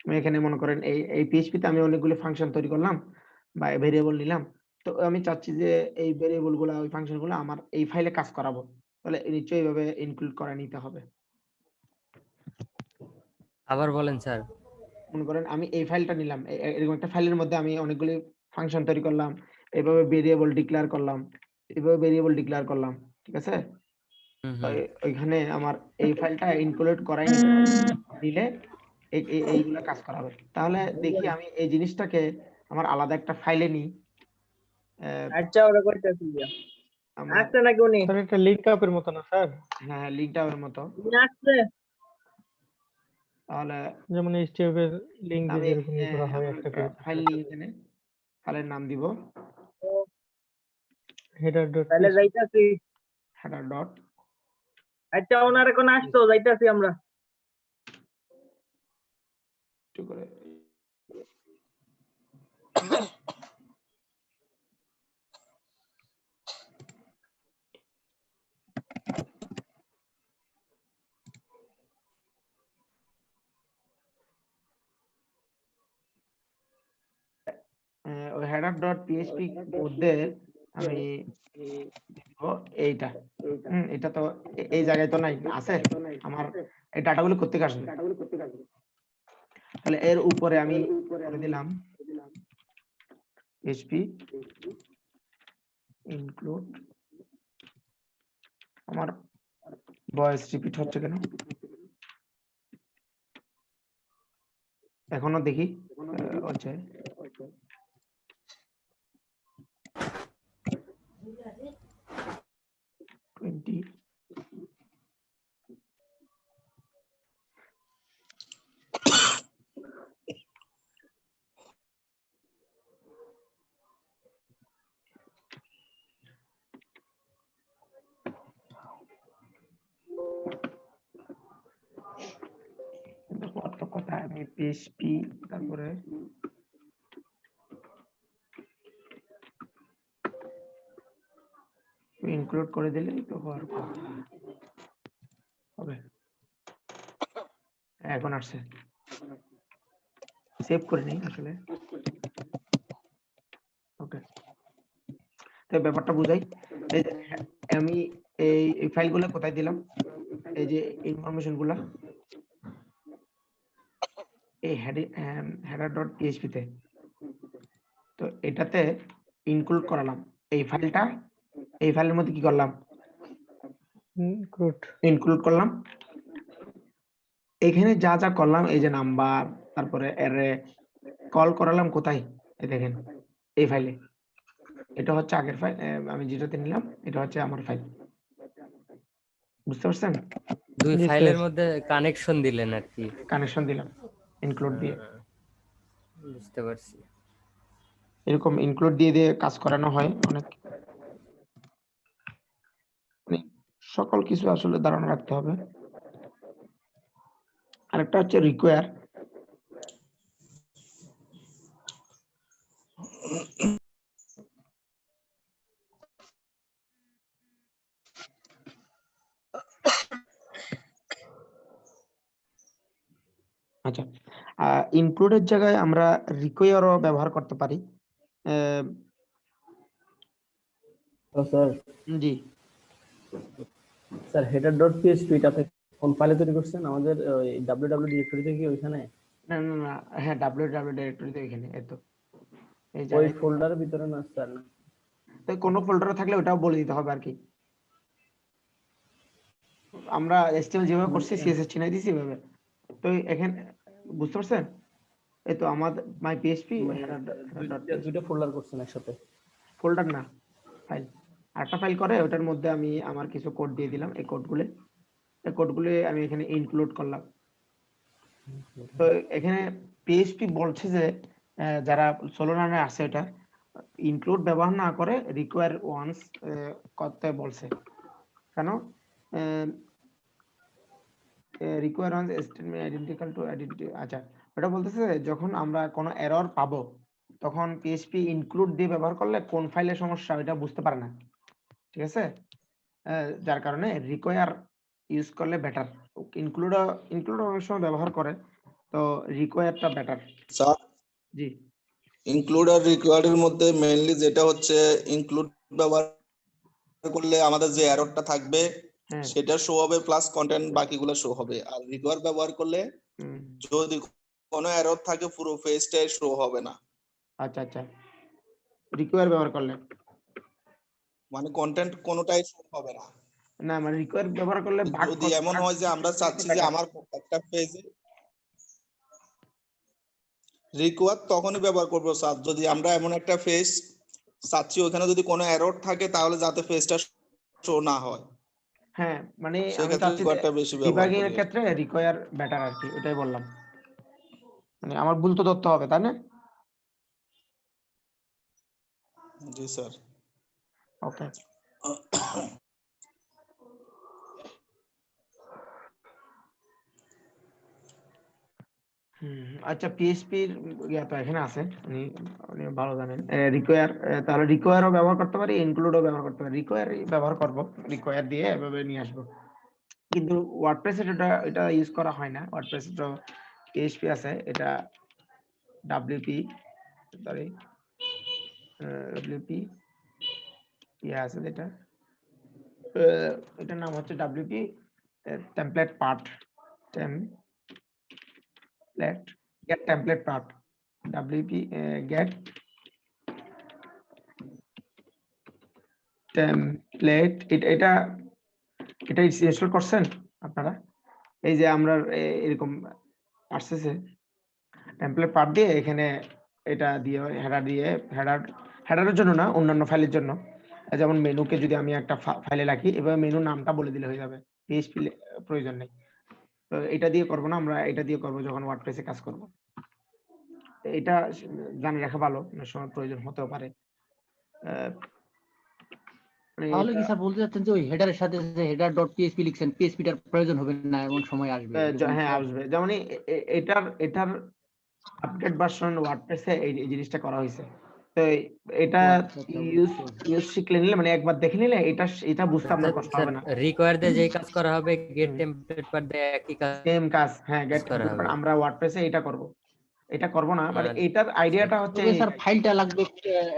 আমি এখানে মনে করেন এই পিএইচপি তে আমি অনেকগুলো ফাংশন তৈরি করলাম বা ভেরিয়েবল নিলাম, তো আমি চাচ্ছি যে এই ভেরিয়েবল গুলা ওই ফাংশন গুলো আমার এই ফাইলে কাজ করাবো, তাহলে নিশ্চয়ই এইভাবে ইনক্লুড করে নিতে হবে। আবার বলেন স্যার। মনে করেন আমি এই ফাইলটা নিলাম, এরকম একটা ফাইলের মধ্যে আমি অনেকগুলি ফাংশন তৈরি করলাম, এইভাবে ভেরিয়েবল ডিক্লেয়ার করলাম, এইভাবে ভেরিয়েবল ডিক্লেয়ার করলাম, ঠিক আছে। তো ওইখানে আমার এই ফাইলটা ইনক্লুড করাই দিলে এইগুলা কাজ করা হবে। তাহলে দেখি আমি এই জিনিসটাকে আমার আলাদা একটা ফাইলে নিই। আচ্ছা ওরা কইতাছি আমার আসছে নাকি উনি স্যার এটা লিঙ্ক আপের মতো না স্যার? হ্যাঁ লিঙ্কটা ওর মতো। উনি আসছে যেমন তাহলে এইচটিএফ এর লিঙ্ক দিয়ে আমি যেরকম করা হয় একটা করে ফাইল নিয়ে এখানে ফাইলের নাম দিব header.php তাহলে যাইতাছি। header dot আচ্ছা ওনার এখন আসতো যাইতাছি আমরা। একটু করে ওই header.php মধ্যে আমি দিব এইটা। এটা তো এই জায়গায় তো নাই আছে আমার এই ডাটাগুলো কোত্থেকে আসবে। তাহলে এর উপরে আমি করে দিলাম php include আমার ভয়েস রিপিট হচ্ছে কেন এখনো দেখি হচ্ছে কথা আমি PHP তারপরে ইনক্লুড করে দিলেই তো হওয়ার কথা হবে। এখন আসছে সেভ করে নেই আসলে। ওকে তো ব্যাপারটা বুঝাই। এই যে আমি এই ফাইলগুলো কোথায় দিলাম এই যে ইনফরমেশন গুলা এই header.php তে। তো এটাতে ইনক্লুড করালাম এই ফাইলটা এই ফাইলের মধ্যে কি করলাম ইনক্লুড করলাম। এখানে যা যা করলাম এই যে নাম্বার তারপরে অ্যারে কল করালাম কোথায় এই দেখেন এই ফাইলে। এটা হচ্ছে আগের ফাইল আমি যেটাতে নিলাম এটা হচ্ছে আমার ফাইল। বুঝতে পারছেন? দুই ফাইলের মধ্যে কানেকশন দিলেন আর কি। কানেকশন দিলাম ইনক্লুড দিয়ে। বুঝতে পারছি। এরকম ইনক্লুড দিয়ে দিয়ে কাজ করানো হয় অনেক। সকল কিছু আসলে ধারণা রাখতে হবে। আরেকটা হচ্ছে রিকোয়ার। আচ্ছা ইনক্লুডের জায়গায় আমরা রিকোয়ারও ব্যবহার করতে পারি। স্যার জি স্যার header.php টাতে কোন ফাইলে তৈরি করছেন আমাদের ওই www ডিরেক্টরি থেকে ওইখানে? না না না হ্যাঁ www ডিরেক্টরিতে এখানে এত এই ওই জায়গায় ফোল্ডারের ভিতরে না স্যার? তো কোনো ফোল্ডারে থাকলে ওটাও বলে দিতে হবে আর কি। আমরা HTML যেভাবে করছি CSS চিনাই দিছি এভাবে। তো এখানে বুঝতে পারছেন এই তো আমাদের মাই PHP দুটো ফোল্ডার করছেন একসাথে? ফোল্ডার না ফাইল আরেকটা ফাইল করে ওটার মধ্যে আমি আমার কিছু কোড দিয়ে দিলাম। এই কোডগুলো আমি এখানে ইনক্লুড করলাম। তো এখানে PHP বলছে যে যারা সোলোনারে আছে এটা ইনক্লুড ব্যবহার না করে রিকোয়ার ওয়ান্স করতে বলছে। কেন require once statement identical to identity. আচ্ছা এটা বলতেছে যখন আমরা কোনো এরর পাবো তখন PHP ইনক্লুড দিয়ে ব্যবহার করলে কোন ফাইলের সমস্যা এটা বুঝতে পারে না। ঠিক আছে যার কারণে রিকোয়ার ইউজ করলে বেটার। ইনক্লুড অনেক সময় ব্যবহার করে তো রিকোয়ারটা বেটার। স্যার জি ইনক্লুড আর রিকোয়ার্ডের মধ্যে মেইনলি যেটা হচ্ছে ইনক্লুড ব্যবহার করলে আমাদের যে এররটা থাকবে সেটা শো হবে প্লাস কন্টেন্ট বাকিগুলো শো হবে। আর রিকোয়ার ব্যবহার করলে যদি কোনো এরর থাকে পুরো পেজটাই শো হবে না। আচ্ছা আচ্ছা রিকোয়ার ব্যবহার করলে মানে কন্টেন্ট কোনোটাই শো হবে না। না মানে রিকোয়ার ব্যবহার করলে ভাগ যদি এমন হয় যে আমরা চাচ্ছি যে আমার একটা পেজে রিকোয়ার তখনই ব্যবহার করবো স্যার যদি আমরা এমন একটা পেজ চাচ্ছি ওখানে যদি কোনো এরর থাকে তাহলে যাতে পেজটা শো না হয় হ্যাঁ মানে আমি সেক্ষেত্রে চাচ্ছি রিকোয়ারটা বেশি ব্যবহার ডিবাগিং করি এর ক্ষেত্রে রিকোয়ার বেটার আর কি, ওটাই বললাম। মানে আমার ভুল তো ধরতে হবে তাই না? জি স্যার। ওকে আচ্ছা পিএইচপি এর ইয়া তো এখানে আছে, উনি উনি ভালো জানেন। রিকোয়ার তাহলে রিকোয়ারও ব্যবহার করতে পারি, ইনক্লুডও ব্যবহার করতে পারি। রিকোয়ার ব্যবহার করব, রিকোয়ার দিয়ে এভাবে নিয়ে আসবো। কিন্তু ওয়ার্ডপ্রেসে এটা ইউজ করা হয় না। ওয়ার্ডপ্রেসে তো পিএইচপি আছে, এটা ডব্লিউপি সরি ডব্লিউপি ইয়া আছে যেটা এটার নাম হচ্ছে WP template part get template part wp get template এটা ইনস্টল করছেন আপনারা? এই যে আমরা এরকম আসছে টেমপ্লেট পার্ট দিয়ে এখানে এটা দিয়ে হেডারের জন্য না, অন্যান্য ফাইলের জন্য। যেমন মেনুকে যদি আমি একটা ফাইলে রাখি, এভাবে মেনু নামটা বলে দিলে হয়ে যাবে, পিএইচপি প্রয়োজন নেই। তো এটা দিয়ে করব না, আমরা এটা দিয়ে করব যখন ওয়ার্ডপ্রেসে কাজ করব। এটা জানে রাখা ভালো, অনেক সময় প্রয়োজন হতেও পারে। তাহলে কি স্যার বলতে চাচ্ছেন যে ওই হেডারের সাথে যে হেডার ডট পিএইচপি লিখছেন পিএইচপিটার প্রয়োজন হবে না, এমন সময় আসবে? হ্যাঁ আসবে, যেমন এটার আপডেট ভার্সন ওয়ার্ডপ্রেসে এই জিনিসটা করা হয়েছে। তো এটা ইউজ শিখলে নিলে মানে একবার দেখে নিলে এটা বুঝতে আপনার কষ্ট হবে না। রিকোয়ার দিয়ে যেই কাজ করা হবে গেট টেমপ্লেট পার দিয়ে একই কাজ, সেম কাজ। হ্যাঁ গেট করা টেমপ্লেট হবে। আমরা ওয়ার্ডপ্রেসে এটা করব না, মানে এটার আইডিয়াটা হচ্ছে স্যার ফাইলটা লাগবে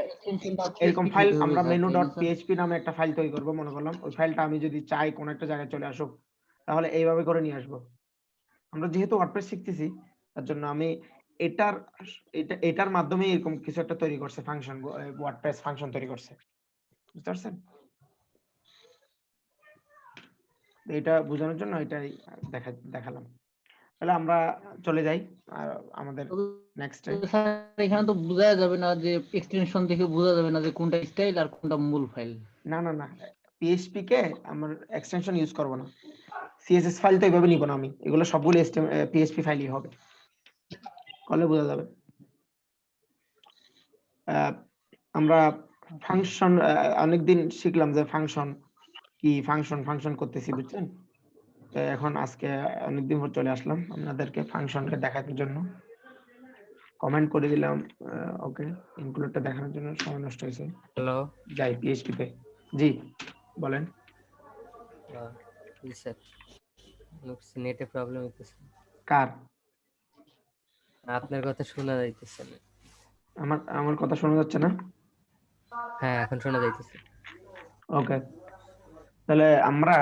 এক্সটেনশনটা এরকম ফাইল আমরা menu.php নামে একটা ফাইল তৈরি করব মনে করলাম। ওই ফাইলটা আমি যদি চাই কোন একটা জায়গায় চলে আসুক, তাহলে এইভাবে করে নিয়ে আসবো। আমরা যেহেতু ওয়ার্ডপ্রেস শিখতেছি, তার জন্য আমি এটার মাধ্যমে এরকম কিছু একটা তৈরি করছে, ফাংশন, ওয়ার্ডপ্রেস ফাংশন তৈরি করছে, বুঝতে পারছেন? এটা বোঝানোর জন্য এটাই দেখালাম। তাহলে আমরা চলে যাই আর আমাদের নেক্সট স্যার এখানে তো বোঝা যাবে না যে এক্সটেনশন দেখে বোঝা যাবে না যে কোনটা স্টাইল আর কোনটা মূল ফাইল। না পিএইচপি কে আমরা এক্সটেনশন ইউজ করব না, সিএসএস ফাইল তো এইভাবে নিব না আমি, এগুলো সবগুলো পিএইচপি ফাইলই হবে, কলে বোঝা যাবে। আমরা ফাংশন অনেকদিন শিখলাম যে ফাংশন কি, ফাংশন করতেছি, বুঝছেন? তো এখন আজকে অনেকদিন পর চলে আসলাম আপনাদেরকে ফাংশনকে দেখানোর জন্য, কমেন্ট করে দিলাম। ওকে, ইনক্লুডটা দেখানোর জন্য সময় নষ্ট হয়েছে। হ্যালো, যাই পিএইচপি তে। জি বলেন। জি স্যার, নেটে প্রবলেম হইতেছে। কার? আপনার কথা শোনা যাইতেছে না। আমার কথা শোনা যাচ্ছে না? হ্যাঁ এখন শোনা যাইতেছে। ওকে, তাহলে আমরা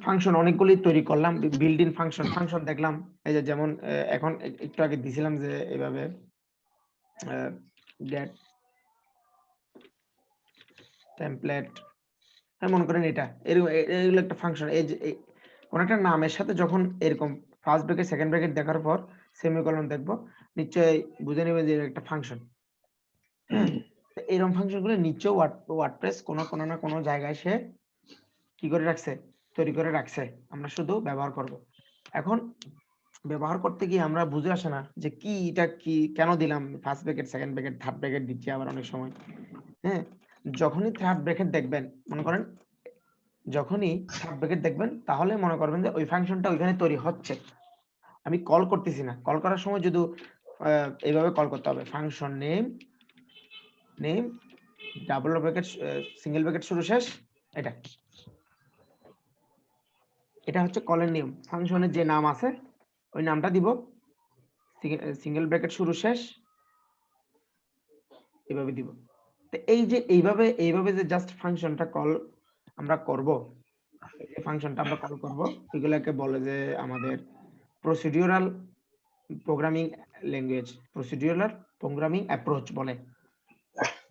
ফাংশন অনেকগুলি তৈরি করলাম, বিল্ড ইন ফাংশন দেখলাম। এই যে যেমন এখন একটু আগে দিছিলাম যে এইভাবে গেট টেমপ্লেট, মনে করেন এটা এগুলো একটা ফাংশন। এই যে কোন একটা নামের সাথে যখন এরকম ফার্স্ট ব্র্যাকেট সেকেন্ড ব্র্যাকেট দেখার পর সেমিকোলন দেখবো, নিশ্চয়ই বুঝে নেবেন যে একটা ফাংশন। এরকম ফাংশনগুলো নিশ্চয়ই ওয়ার্ডপ্রেস কোনো না কোনো জায়গায় সে কি করে রাখছে, তৈরি করে রাখছে, আমরা শুধু ব্যবহার করব। এখন ব্যবহার করতে গিয়ে আমরা বুঝে আসে না যে কি এটা কি কেন দিলাম, first bracket second bracket third bracket দিচ্ছি আবার অনেক সময়। হ্যাঁ, যখনই থার্ড ব্র্যাকেট দেখবেন, মনে করেন যখনই থার্ড ব্র্যাকেট দেখবেন, তাহলে মনে করবেন যে ওই ফাংশনটা ওইখানে তৈরি হচ্ছে, আমি কল করতেছি না। কল করার সময় যদি এইভাবে কল করতে হবে, function name double bracket single bracket শুরু শেষ, এটা হচ্ছে কলের নিয়ম। ফাংশনের যে নাম আছে ওই নামটা দিব, সিঙ্গেল ব্র্যাকেট শুরু শেষ, এভাবে দিব। তো এই যে এইভাবে যে জাস্ট ফাংশনটা কল আমরা করব, এই ফাংশনটা আমরা কল করব, এগুলাকে বলে যে আমাদের procedural programming language, procedural programming approach বলে।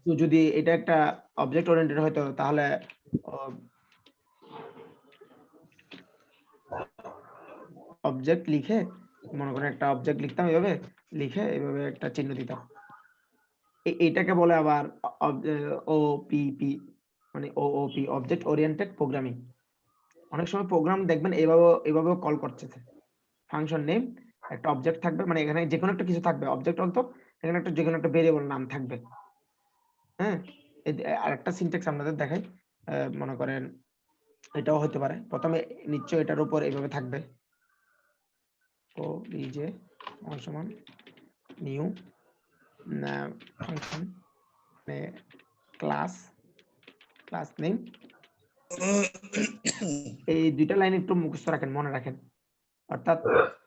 তো যদি এটা একটা অবজেক্ট ওরিয়েন্টেড হয়তো, তাহলে অবজেক্ট লিখে, মনে করেন একটা অবজেক্ট লিখতাম এইভাবে, লিখে এইভাবে একটা চিহ্ন দিতাম। এইটাকে বলে আবার ওপিপি, মানে ওওপি, অবজেক্ট ওরিয়েন্টেড প্রোগ্রামিং। অনেক সময় প্রোগ্রাম দেখবেন এভাবেও কল করতেছে। ফাংশন নেম, একটা অবজেক্ট থাকবে, মানে এখানে যে কোনো একটা কিছু থাকবে, অবজেক্ট অন্তত এখানে যে কোনো একটা ভেরিয়েবল নাম থাকবে। হ্যাঁ, আরেকটা সিনট্যাক্স আপনাদের দেখাই। মনে করেন এটাও হতে পারে, প্রথমে নিশ্চয় এটার উপর এইভাবে থাকবে ও যে সমান নিউ ফাংশন ক্লাস নেম। এই দুইটা লাইন একটু মুখস্থ রাখেন, মনে রাখেন। অর্থাৎ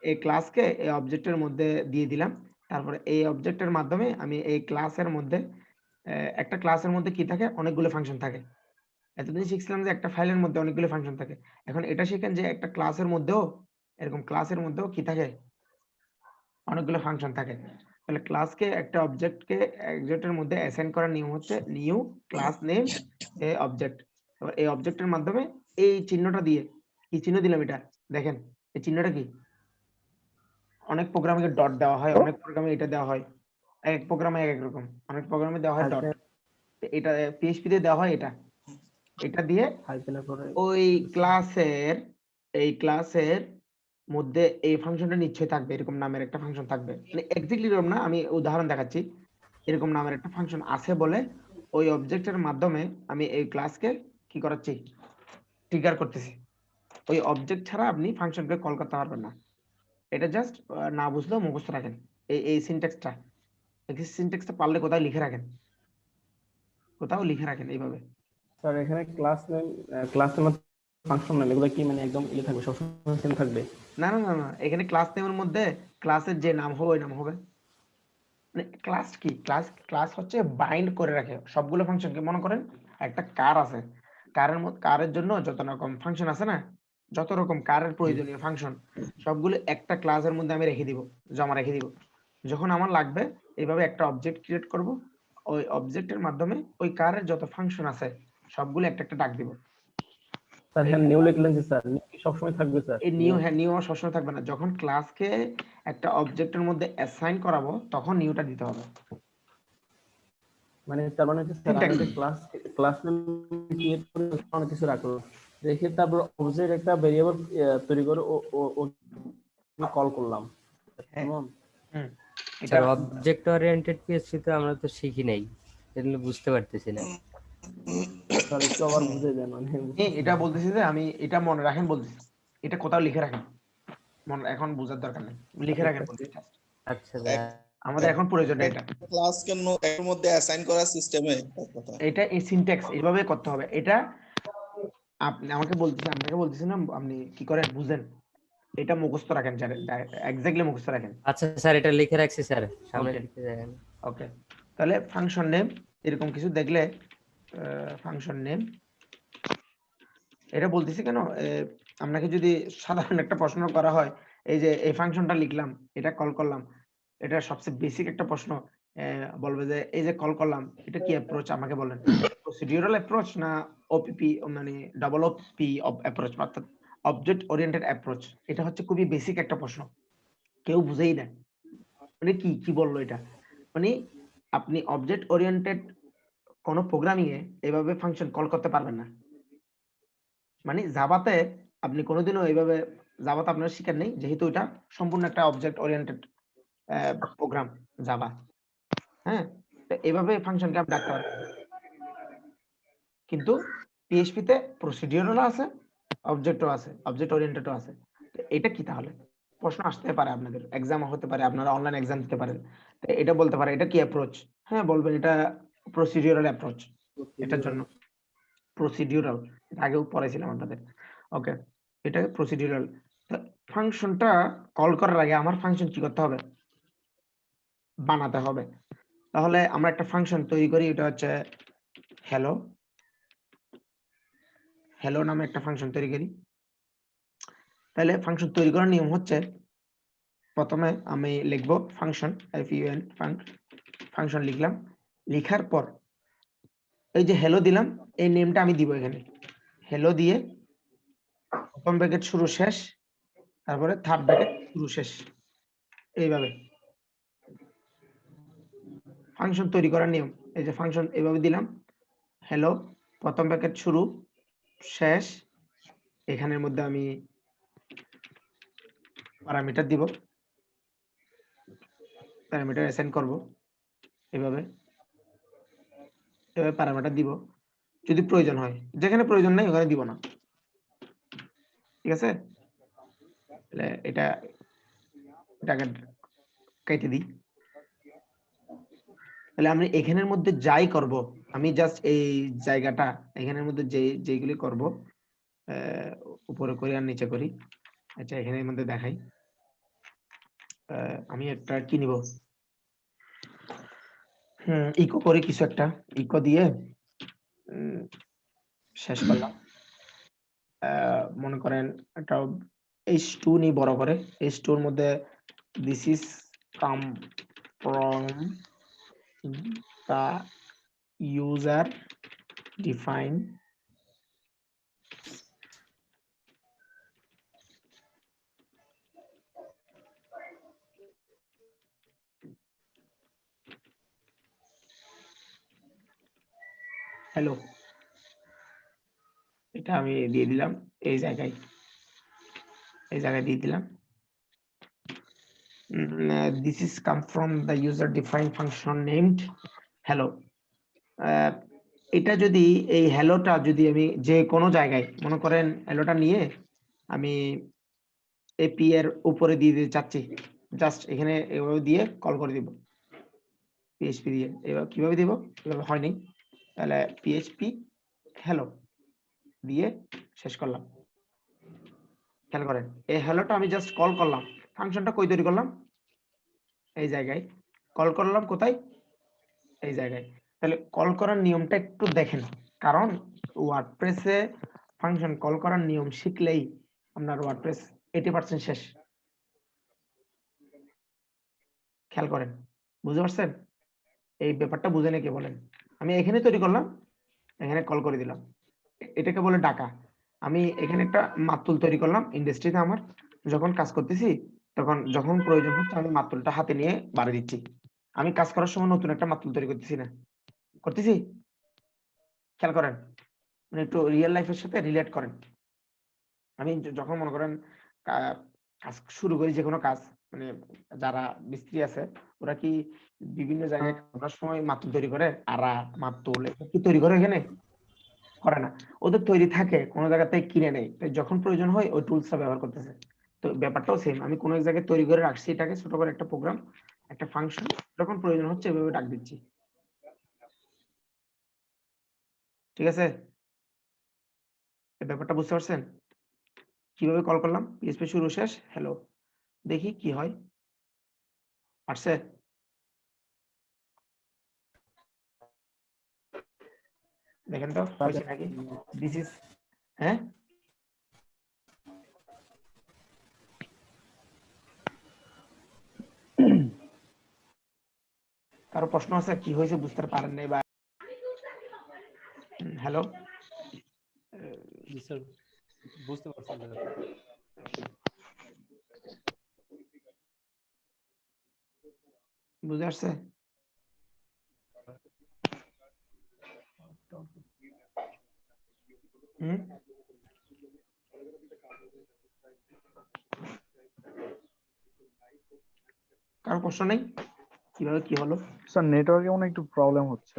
এই ক্লাসকে এই অবজেক্টের মধ্যে দিয়ে দিলাম, তারপরে এই অবজেক্টের মাধ্যমে আমি এই ক্লাসের মধ্যে, একটা ক্লাসের মধ্যে কি থাকে, অনেকগুলো ফাংশন থাকে। এতদিন শিখছিলাম যে একটা ফাইলের মধ্যে অনেকগুলো ফাংশন থাকে, এখন এটা শিখেন যে একটা ক্লাসের মধ্যেও, এরকম ক্লাসের মধ্যেও কি থাকে, অনেকগুলো ফাংশন থাকে। তাহলে ক্লাসকে একটা অবজেক্টকে অবজেক্টের মধ্যে অ্যাসাইন করার নিয়ম হচ্ছে নিউ ক্লাস নেম এ অবজেক্ট। এবার এই অবজেক্টের মাধ্যমে এই চিহ্নটা দিয়ে, কি চিহ্ন দিলাম এটা দেখেন, এই চিহ্নটা কি, অনেক প্রোগ্রামে ডট দেওয়া হয়, অনেক প্রোগ্রামে এটা দেওয়া হয়, এক প্রোগ্রামে এক রকম, অনেক প্রোগ্রামে দেওয়া হয় ডট, এটা পিএইচপি তে দেওয়া হয় এটা দিয়ে ওই ক্লাসের মধ্যে এই ফাংশনটা নিশ্চয়ই থাকবে, এরকম নামের একটা ফাংশন থাকবে, মানে এক্স্যাক্টলি এরকম না, আমি উদাহরণ দেখাচ্ছি। এরকম নামের একটা ফাংশন আছে বলে ওই অবজেক্টের মাধ্যমে আমি এই ক্লাসকে কি করাচ্ছি, ট্রিগার করতেছি। ওই অবজেক্ট ছাড়া আপনি ফাংশনকে কল করতে পারবেন না। এটা জাস্ট না বুঝলেও মুখস্থ রাখেন এই সিনট্যাক্সটা পারলে কোথাও লিখে রাখেন, এইভাবে। স্যার এখানে ক্লাস নেম ফাংশন নেম এগুলো কি মানে একদম ইয়ে থাকবে, সবসময় সেম থাকবে? না, এখানে ক্লাস নেমের মধ্যে ক্লাসের যে নাম হবে ওই নাম হবে। মানে ক্লাস কি, ক্লাস হচ্ছে বাইন্ড করে রাখে সবগুলো ফাংশনকে। মনে করেন একটা কার আছে, কারের জন্য যত রকম ফাংশন আছে না, যত রকম কারের প্রয়োজনীয় ফাংশন সবগুলো একটা ক্লাসের মধ্যে আমি জমা রেখে দিব। যখন আমার লাগবে এইভাবে একটা অবজেক্ট ক্রিয়েট করব, ওই অবজেক্টের মাধ্যমে ওই কারের যত ফাংশন আছে সবগুলো একটা একটা ডাক দিব। স্যার হ্যাঁ নিউ লিখলেন যে স্যার নিউ কি সবসময় থাকবে স্যার? এই নিউ সবসময় থাকবে না, যখন ক্লাসকে একটা অবজেক্টের মধ্যে অ্যাসাইন করাবো তখন নিউটা দিতে হবে। মানে তার মানে হচ্ছে স্যার আমি ক্লাস নেম ক্রিয়েট করে অনেক কিছু রাখলো, রেখে তারপর অবজেক্ট একটা ভেরিয়েবল তৈরি করে ও কল করলাম। স্যার অবজেক্ট ওরিয়েন্টেড পিএইচপি তো আমরা তো শিখি নাই, এজন্য বুঝতে পারতেছি না। স্যার একটু আবার বুঝিয়ে দেন। মানে এটা বলতেছি যে আমি এটা মনে রাখেন বলতেছি, এটা কোথাও লিখে রাখেন, এখন বোঝার দরকার নেই, লিখে রাখেন বলতেছি। আচ্ছা, আমাদের এখন প্রয়োজন এটা ক্লাস কেন এর মধ্যে অ্যাসাইন করার সিস্টেমে এটা এই সিনট্যাক্স এইভাবে করতে হবে। এটা আপনি আপনাকে বলতেছি না, আপনি কি করেন বুঝেন, এটা মুখস্থ রাখেন, এক্স্যাক্টলি মুখস্থ রাখেন। আচ্ছা স্যার এটা লিখে রাখছি স্যার, সামনে লিখে রাখেন। ওকে, তাহলে ফাংশন নেম এরকম কিছু দেখলে, ফাংশন নেম এটা বলতেছি কেন, আপনাকে যদি সাধারণ একটা প্রশ্ন করা হয়, এই যে এই ফাংশনটা লিখলাম, এটা কল করলাম, এটা সবচেয়ে বেসিক একটা প্রশ্ন, বলবে যে এই যে কল করলাম এটা কি অ্যাপ্রোচ, আমাকে বলেন প্রসিডিউরাল অ্যাপ্রোচ না ওপিপি, মানে ডাবল ওপি অ্যাপ্রোচ, অর্থাৎ অবজেক্ট ওরিয়েন্টেড অ্যাপ্রোচ। এটা হচ্ছে খুবই বেসিক একটা প্রশ্ন, কেউ বুঝেই না মানে কি বললো এটা। মানে আপনি অবজেক্ট ওরিয়েন্টেড কোন প্রোগ্রামিং এ এভাবে ফাংশন কল করতে পারবেন না। মানে জাভাতে আপনি কোনোদিনও এইভাবে, জাভাতে আপনারা শিখেন নেই, যেহেতু এটা সম্পূর্ণ একটা অবজেক্ট ওরিয়েন্টেড প্রোগ্রাম জাভা। হ্যাঁ, এইভাবে ফাংশনকে আপনি ডাকতে পারবেন, কিন্তু পিএইচপি তে প্রসিডিউরাল আছে, অবজেক্টও আছে, অবজেক্ট ওরিয়েন্টেডও আছে। এটা কি তাহলে প্রশ্ন আসতে পারে, আপনাদের এক্সাম হতে পারে, আপনারা অনলাইন এক্সাম দিতে পারেন, এটা বলতে পারে এটা কি অ্যাপ্রোচ, হ্যাঁ বলবেন এটা প্রসিডিউরাল অ্যাপ্রোচ। এটার জন্য প্রসিডিউরাল আগেও পড়াইছিলাম আপনাদের। ওকে, এটা প্রসিডিউরাল। ফাংশনটা কল করার আগে আমার ফাংশন কি করতে হবে, বানাতে হবে। তাহলে আমরা একটা ফাংশন তৈরি করি, এটা হচ্ছে হ্যালো নামে একটা ফাংশন তৈরি করি। তাহলে ফাংশন তৈরি করার নিয়ম হচ্ছে, প্রথমে আমি লিখবো ফাংশন ফাংশন লিখলাম, লেখার পর এই যে হ্যালো দিলাম, এই নেমটা আমি দিব এখানে, হ্যালো দিয়ে প্রথম ব্র্যাকেট শুরু শেষ, তারপরে থার্ড ব্র্যাকেট শুরু শেষ, এইভাবে ফাংশন তৈরি করার নিয়ম। এই যে ফাংশন এইভাবে দিলাম, হ্যালো, প্রথম ব্র্যাকেট শুরু শেষ, এখানের মধ্যে আমি প্যারামিটার দিব, প্যারামিটার অ্যাসাইন করব, এভাবে এভাবে প্যারামিটার দিব যদি প্রয়োজন হয়, যেখানে প্রয়োজন নাই ওখানে দিব না, ঠিক আছে? তাহলে এটাকে কেটে দিই। তাহলে আমি এখানের মধ্যে যাই করব, আমি জাস্ট এই জায়গাটা এখানের মধ্যে যেগুলি করব, উপরে করি আর নিচে করি। আচ্ছা, এখানের মধ্যে দেখাই, আমি একটা কি নিব, ইকো করি, কিছু একটা ইকো দিয়ে শেষ করলাম। মনে করেন একটা h2 নি বড় করে, h2 এর মধ্যে this is come from the user define hello, এটা আমি দিয়ে দিলাম এই জায়গায় দিয়ে দিলাম। This is come from the user defined function named hello. এটা যদি এই হ্যালোটা যদি আমি যে কোনো জায়গায়, মনে করেন হ্যালোটা নিয়ে আমি এপি এর উপরে দিয়ে দিতে চাচ্ছি, জাস্ট এখানে এভাবে দিয়ে কল করে দিব, পিএইচপি দিয়ে। এবার কিভাবে দিব, এভাবে হয়নি, তাহলে পিএইচপি হ্যালো দিয়ে শেষ করলাম। খেয়াল করেন, এই হ্যালোটা আমি জাস্ট কল করলাম, ফাংশনটা কই তৈরি করলাম, এই জায়গায় কল করলাম, কোথায়, এই জায়গায়। তাহলে কল করার নিয়মটা একটু দেখেন, কারণ ওয়ার্ডপ্রেসে ফাংশন কল করার নিয়ম শিখলেই আপনার ওয়ার্ডপ্রেস 80% শেষ। খেয়াল করেন, বুঝতে পারছেন? এই ব্যাপারটা বুঝে নাকি বলেন। আমি এখানে তৈরি করলাম, এখানে কল করে দিলাম, এটাকে বলে ডাকা। আমি এখানে একটা মাতুল তৈরি করলাম ইন্ডাস্ট্রিতে, আমার যখন কাজ করতেছি তখন যখন প্রয়োজন হচ্ছে আমি মাতুলটা হাতে নিয়ে বাড়ি দিচ্ছি। আমি কাজ করার সময় নতুন একটা মাতুল তৈরি করতেছি না, করতেছি? খেয়াল করেন, মানে একটু রিয়েল লাইফের সাথে রিলেট করেন। আমি যখন মনে করেন কাজ শুরু করি, যে কোনো কাজ, মানে যারা মিস্ত্রি আছে ওরা কি বিভিন্ন জায়গায় করার সময় মাতুল তৈরি করে, আরা মাতুল কি তৈরি করে, এখানে করে না, ওদের তৈরি থাকে, কোনো জায়গা থেকে কিনে নেয়, যখন প্রয়োজন হয় ওই টুলসটা ব্যবহার করতেছে। তো ব্যাপারটাও সেম, আমি কোনো এক জায়গায় তৈরি করে রাখছি, এটাকে ছোট করে একটা প্রোগ্রাম, একটা ফাংশন, যখন প্রয়োজন হচ্ছে এভাবে ডাক দিচ্ছি, ঠিক আছে? এই ব্যাপারটা বুঝতে পারছেন? কিভাবে কল করলাম, পিএইচপি শুরু শেষ হ্যালো, দেখি কি হয়, পারছে? দেখেন তো হয়েছে নাকি, দিস ইজ, হ্যাঁ কারো প্রশ্ন আছে, কি হয়েছে বুঝতে পারেন নাই বা? হ্যালো, স্যার বুঝতে পারছেন না? বুঝে আসছে? কারো প্রশ্ন নেই, কিভাবে কি হলো? স্যার নেটওয়ার্কে মনে একটু প্রবলেম হচ্ছে।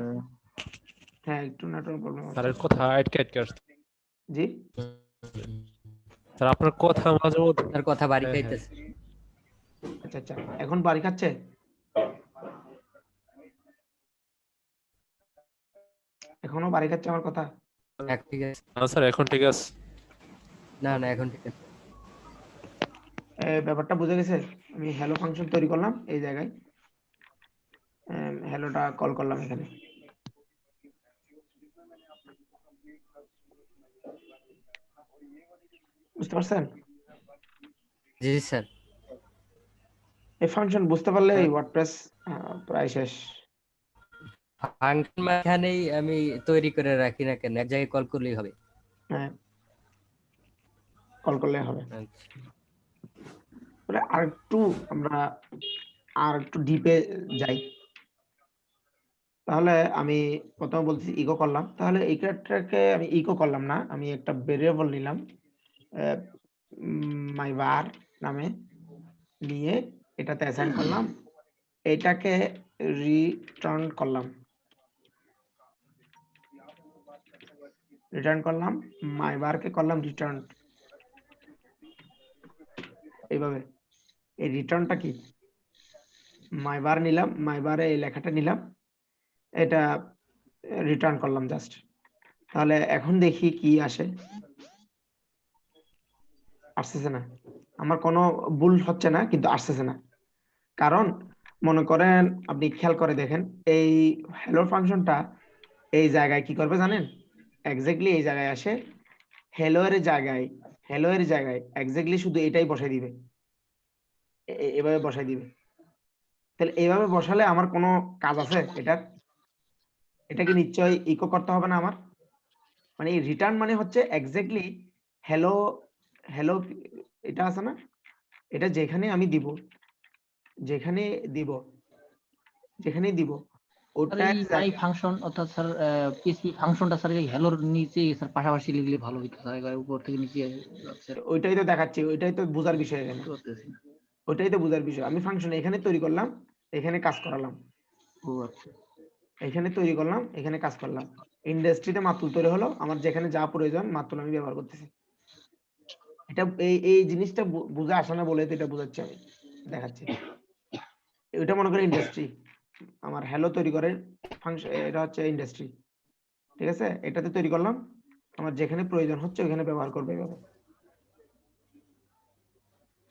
হ্যাঁ, একটু নেটওয়ার্ক প্রবলেম হচ্ছে। স্যারের কথা আটকে আসছে। জি স্যার, আপনার কথা মাঝে মধ্যে তার কথা বাড়ি খাইতেছে। আচ্ছা আচ্ছা, এখন বাড়ি খাচ্ছে? এখনো বাড়ি খাচ্ছে আমার কথা? ঠিক আছে। না স্যার, এখন ঠিক আছে। না না, এখন ঠিক আছে। ব্যাপারটা বুঝে গেছে? আমি হ্যালো ফাংশন তৈরি করলাম এই জায়গায়, হ্যালোটা কল করলাম এখানে, বুঝতে পারছেন? জি স্যার। এই ফাংশন বুঝতে পারলে ওয়ার্ডপ্রেস প্রায় শেষ। ফাংশন মাঝখানেই আমি তৈরি করে রাখি না কেন, এক জায়গায় কল করলেই হবে? হ্যাঁ, কল করলে হবে। আচ্ছা। তাহলে আর একটু ডিপে যাই। তাহলে আমি প্রথমে বলছি ইকো করলাম, তাহলে এইটাকে আমি ইকো করলাম না, আমি একটা ভেরিয়েবল নিলাম মাই var নামে, নিয়ে এটাতে অ্যাসাইন করলাম, এটাকে রিটার্ন করলাম মাই var কে করলাম রিটার্ন। এইভাবে এই রিটার্নটা কি, মাই var নিলাম, মাই var এই লেখাটা নিলাম, এটা রিটার্ন করলাম জাস্ট। তাহলে এখন দেখি কি আসে। আসতেছে না, আমার কোনো ভুল হচ্ছে না, কিন্তু আসতেছে না। কারণ মনে করেন আপনি খেয়াল করে দেখেন, এই হ্যালো ফাংশনটা এই জায়গায় কি করবে জানেন, এক্স্যাক্টলি এই জায়গায় আসে হ্যালো এর জায়গায় এক্স্যাক্টলি শুধু এটাই বসাই দিবে, এভাবে বসাই দিবে। তাহলে এইভাবে বসালে আমার কোনো কাজ আছে এটা কি নিশ্চয়ই ইকো করতে হবে না আমার? মানে এই রিটার্ন মানে হচ্ছে এক্স্যাক্টলি হ্যালো এটা আছে না, এটা যেখানে আমি দিব ওটা মাই ফাংশন অর্থাৎ স্যার পিএসপি ফাংশনটা স্যার এই হ্যালোর নিচে স্যার পাশাপাশি লিখলে ভালো হতো স্যার, একবার উপর থেকে নিচে যাচ্ছে। ওইটাই তো দেখাচ্ছি, ওইটাই তো বোঝার বিষয় এখানে, ওইটাই তো বোঝার বিষয়। আমি ফাংশন এখানে তৈরি করলাম, এখানে কাজ করালাম, ও আচ্ছা, এখানে তৈরি করলাম, এখানে কাজ করলাম। ইন্ডাস্ট্রিতে মাতুল তৈরি হলো, আমার যেখানে যা প্রয়োজন মাতুল আমি ব্যবহার করতেছি। এটা এই জিনিসটা বুঝে আসে না বলে তো এটা বোঝাচ্ছি, আমি দেখাচ্ছি। এটা মনে করি ইন্ডাস্ট্রি, আমার হ্যালো তৈরি করে ফাংশন, এটা হচ্ছে ইন্ডাস্ট্রি, ঠিক আছে? এটাতে তৈরি করলাম, আমার যেখানে প্রয়োজন হচ্ছে ওখানে ব্যবহার করবে এভাবে।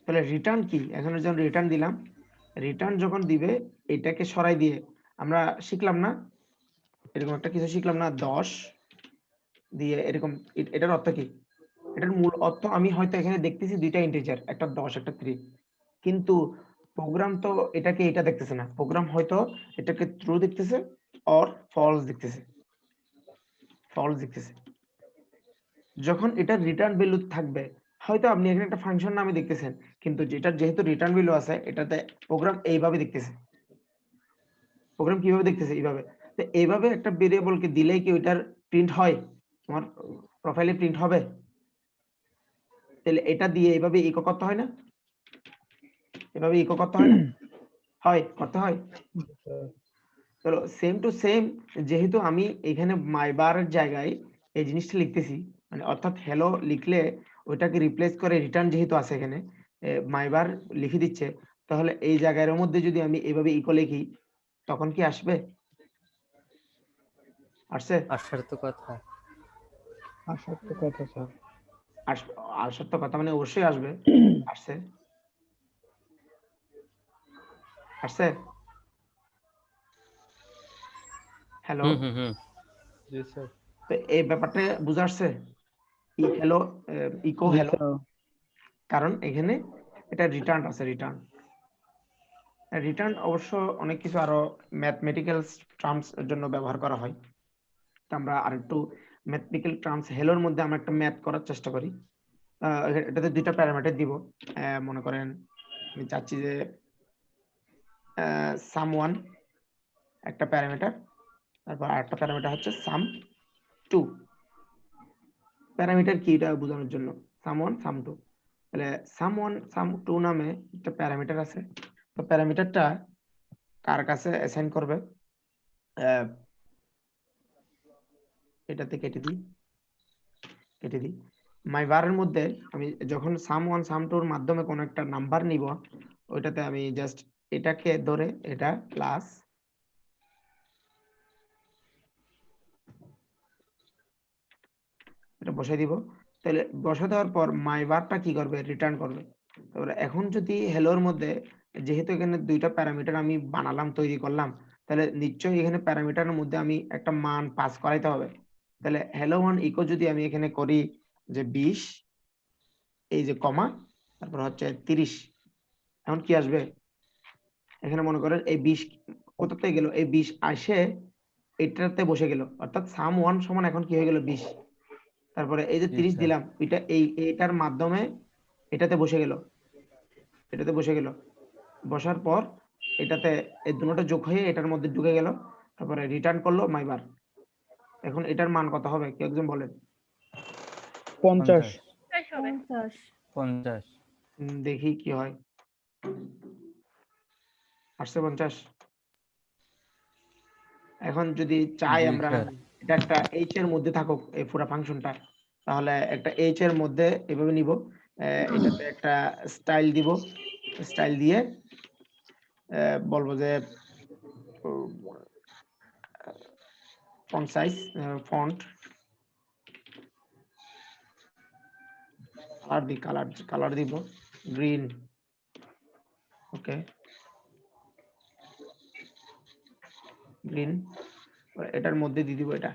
তাহলে রিটার্ন কি, এখানে যখন রিটার্ন দিলাম, রিটার্ন যখন দিবে এটাকে সরাই দিয়ে আমরা শিখলাম না, এরকম একটা কিছু শিখলাম না, 10 দিয়ে এরকম। এটার অর্থ কি, এটার মূল অর্থ আমি হয়তো এখানে দেখতেছি দুইটা ইন্টিজার, একটা 10 একটা 3, কিন্তু প্রোগ্রাম তো এটাকে এটা দেখতেছে না, প্রোগ্রাম হয়তো এটাকে ট্রু দেখতেছে অর ফলস দেখতেছে, যখন এটা রিটার্ন ভ্যালু থাকবে, হয়তো আপনি এখানে একটা ফাংশন নামে দেখতেছেন, কিন্তু যেহেতু রিটার্ন ভ্যালু আছে, এটাতে প্রোগ্রাম এইভাবে দেখতেছে। প্রোগ্রাম কিভাবে দেখতেছে, এইভাবে। তো এইভাবে একটা ভেরিয়েবলকে দিলেই কি ওইটার প্রিন্ট হয়, আমার প্রোফাইলে প্রিন্ট হবে? তাহলে এটা দিয়ে এইভাবে ইকো করতে হয় না, এভাবে ইকো করতে হয় না, করতে হয়। চলো সেম টু সেম, যেহেতু আমি এখানে মাই var এর জায়গায় এই জিনিসটা লিখতেছি, মানে অর্থাৎ হ্যালো লিখলে ওইটাকে রিপ্লেস করে রিটার্ন যেহেতু আছে এখানে মাই var লিখে দিচ্ছে, তাহলে এই জায়গার মধ্যে যদি আমি এইভাবে ইকো লিখি তখন কি আসবে? আসছে? আসার তো কথা। স্যার। আসার তো কথা, মানে অবশ্যই আসবে। আসছে? হ্যালো, জি স্যার। তো এই ব্যাপারটা বুঝা আসছে? হ্যালো ইকো হ্যালো, কারণ এখানে এটা রিটার্ন আছে, রিটার্ন অবশ্য অনেক কিছু আরো ম্যাথমেটিক্যাল টার্মস এর জন্য ব্যবহার করা হয়। তো আমরা আরেকটু ম্যাথমেটিক্যাল টার্মস হ্যালোর মধ্যে আমরা একটা ম্যাথ করার চেষ্টা করি। এটাতে দুইটা প্যারামিটার দিব, মনে করেন আমি চাচ্ছি যে সাম1 একটা প্যারামিটার, তারপর আরেকটা প্যারামিটার হচ্ছে সাম2। প্যারামিটার কি এটা বোঝানোর জন্য সাম1 সাম2, তাহলে সাম1 সাম2 নামে একটা প্যারামিটার আছে। তো প্যারামিটারটা কার কাছে অ্যাসাইন করবে, এটাতে কেটে দিই মাই var এর মধ্যে আমি যখন সাম1 সাম2 এর মাধ্যমে কোন একটা নাম্বার নিব, ওইটাতে আমি জাস্ট এটাকে ধরে এটা প্লাস এটা বসাই দিব। তাহলে বসা দেওয়ার পর মাই varটা কি করবে, রিটার্ন করবে। তাহলে এখন যদি হ্যালোর মধ্যে, যেহেতু এখানে দুইটা প্যারামিটার আমি বানালাম, তৈরি করলাম, তাহলে নিশ্চয়ই এখানে প্যারামিটারের মধ্যে আমি একটা মান পাস করাইতে হবে। তাহলে hello1 ইকো যদি আমি এখানে করি যে 20, এই যে কমা, তারপর হচ্ছে 30, এখন কি আসবে, এখানে মনে করেন এই 20 কোথাতে গেল, এই 20 আসে এটাতে বসে গেল, অর্থাৎ সাম1 সমান এখন কি হয়ে গেল 20, তারপরে এই যে 30 দিলাম, এটা এইটার মাধ্যমে এটাতে বসে গেল, এটাতে বসে গেল, বসার পর এটাতে এই দুটোটা যোগ হয়ে এটার মধ্যে ঢুকে গেল, তারপরে রিটার্ন করলো মাইবার। এখন এটার মান কত হবে কেউ একজন বলেন? 50 50 দেখি কি হয়। আসছে 50। এখন যদি চাই জি আমরা স্যার। এটা একটা এইচ এর মধ্যে থাকুক এই পুরো ফাংশনটা, তাহলে একটা এইচ এর মধ্যে এভাবে নিব, এটাতে একটা স্টাইল দিব, স্টাইল দিয়ে বলবো যে ফন্ট সাইজ, ফন্ট কালার দিব গ্রিন, ওকে গ্রিন, এটার মধ্যে দিয়ে দিব এটা,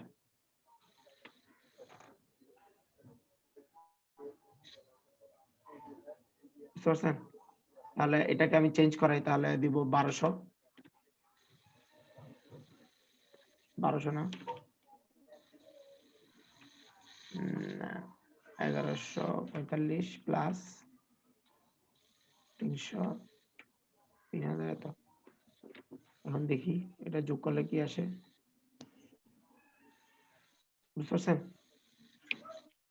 বুঝতে পারছেন? তাহলে এটাকে আমি চেঞ্জ করাই, তাহলে দিব 1200, 1200 না 1145 প্লাস 300, 3000 এত। এখন দেখি এটা যোগ করলে কি আসে, বুঝতে পারছেন?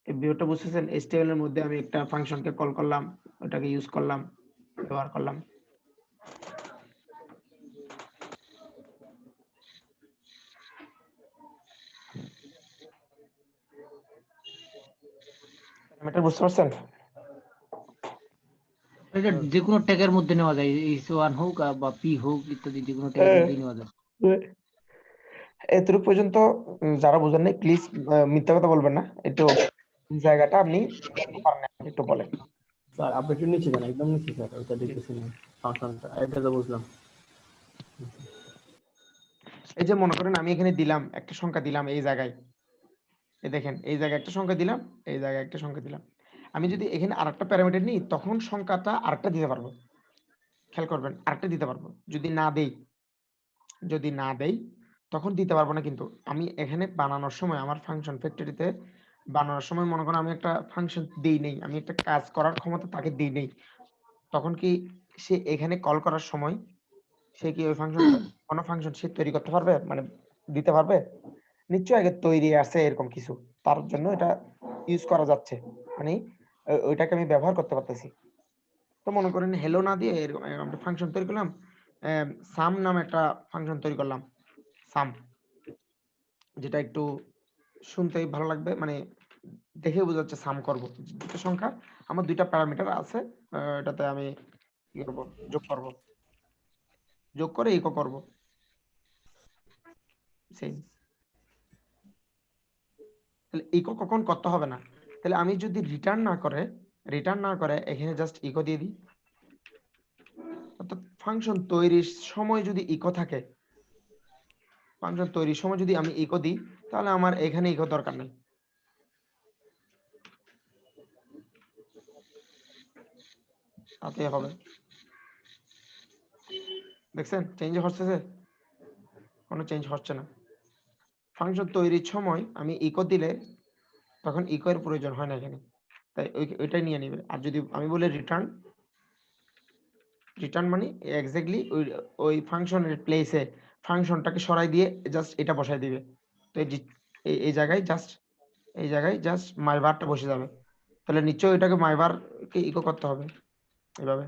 এই ভিউটা বুঝতেছেন? HTML এর মধ্যে আমি একটা ফাংশনকে কল করলাম, ওটাকে ইউজ করলাম, ব্যবহার করলাম। এটা বুঝতে পারছেন? এটা যে কোনো ট্যাগের মধ্যে নেওয়া যায়, h1 হোক বা p হোক ইত্যাদি যে কোনো ট্যাগের মধ্যেই নেওয়া যায়। এতটুকু পর্যন্ত যারা বুঝেন নাই প্লিজ মিথ্যা কথা বলবেন না, একটু জায়গাটা আপনি একটু বলেন। স্যার আপনি একটু নিচে যান, একদম নিচে স্যার, ওইটা দেখতেছি না ফাংশনটা, এটা তো বুঝলাম। এই যে মনে করেন আমি এখানে দিলাম একটা সংখ্যা দিলাম এই জায়গায়, এই দেখেন এই জায়গায় একটা সংখ্যা দিলাম, এই জায়গায় একটা সংখ্যা দিলাম। আমি যদি এখানে আরেকটা প্যারামিটার নিই তখন সংখ্যাটা আরেকটা দিতে পারবো, খেয়াল করবেন আরেকটা দিতে পারবো। যদি না দেই তখন দিতে পারবো না। কিন্তু আমি এখানে বানানোর সময় আমার ফাংশন ফ্যাক্টরিতে বানানোর সময় মনে করেন আমি একটা ফাংশন দিই নেই, আমি একটা কাজ করার ক্ষমতা তাকে দিই নেই, তখন কি সে এখানে কল করার সময় সে কি ওই ফাংশন কোনো ফাংশন সে তৈরি করতে পারবে, মানে দিতে পারবে? নিশ্চয়ই আগে তৈরি আছে এরকম কিছু, তার জন্য এটা ইউজ করা যাচ্ছে, মানে ওইটাকে আমি ব্যবহার করতে পারতেছি। তো মনে করেন হেলো না দিয়ে এরকম একটা ফাংশন তৈরি করলাম, সাম নামে একটা ফাংশন তৈরি করলাম, সাম, যেটা একটু শুনতেই ভালো লাগবে, মানে দেখে বোঝা যাচ্ছে সাম করব। দুটো সংখ্যা আমার দুইটা প্যারামিটার আছে, এটাতে আমি কি করব, যোগ করে ইকো করব, সেম। তাহলে ইকো কখন করতে হবে না, তাহলে আমি যদি রিটার্ন না করে এখানে জাস্ট ইকো দিয়ে দিই, অর্থাৎ ফাংশন তৈরির সময় যদি ইকো থাকে, ফাংশন তৈরির সময় যদি আমি ইকো দিই, তাহলে আমার এখানে ইকো দরকার নেই। তাতে হবে, দেখছেন চেঞ্জ হচ্ছে? কোনো চেঞ্জ হচ্ছে না। ফাংশন তৈরির সময় আমি ইকো দিলে তখন ইকো এর প্রয়োজন হয় না এখানে, তাই ওইটাই নিয়ে নেবে। আর যদি আমি বলি রিটার্ন মানে এক্স্যাক্টলি ওই ফাংশনের প্লেসে ফাংশনটাকে সরাই দিয়ে জাস্ট এটা বসাই দিবে। তো এই জায়গায় জাস্ট মাইভারটা বসে যাবে, তাহলে নিশ্চয়ই ওইটাকে মাইভারকে ইকো করতে হবে এভাবে।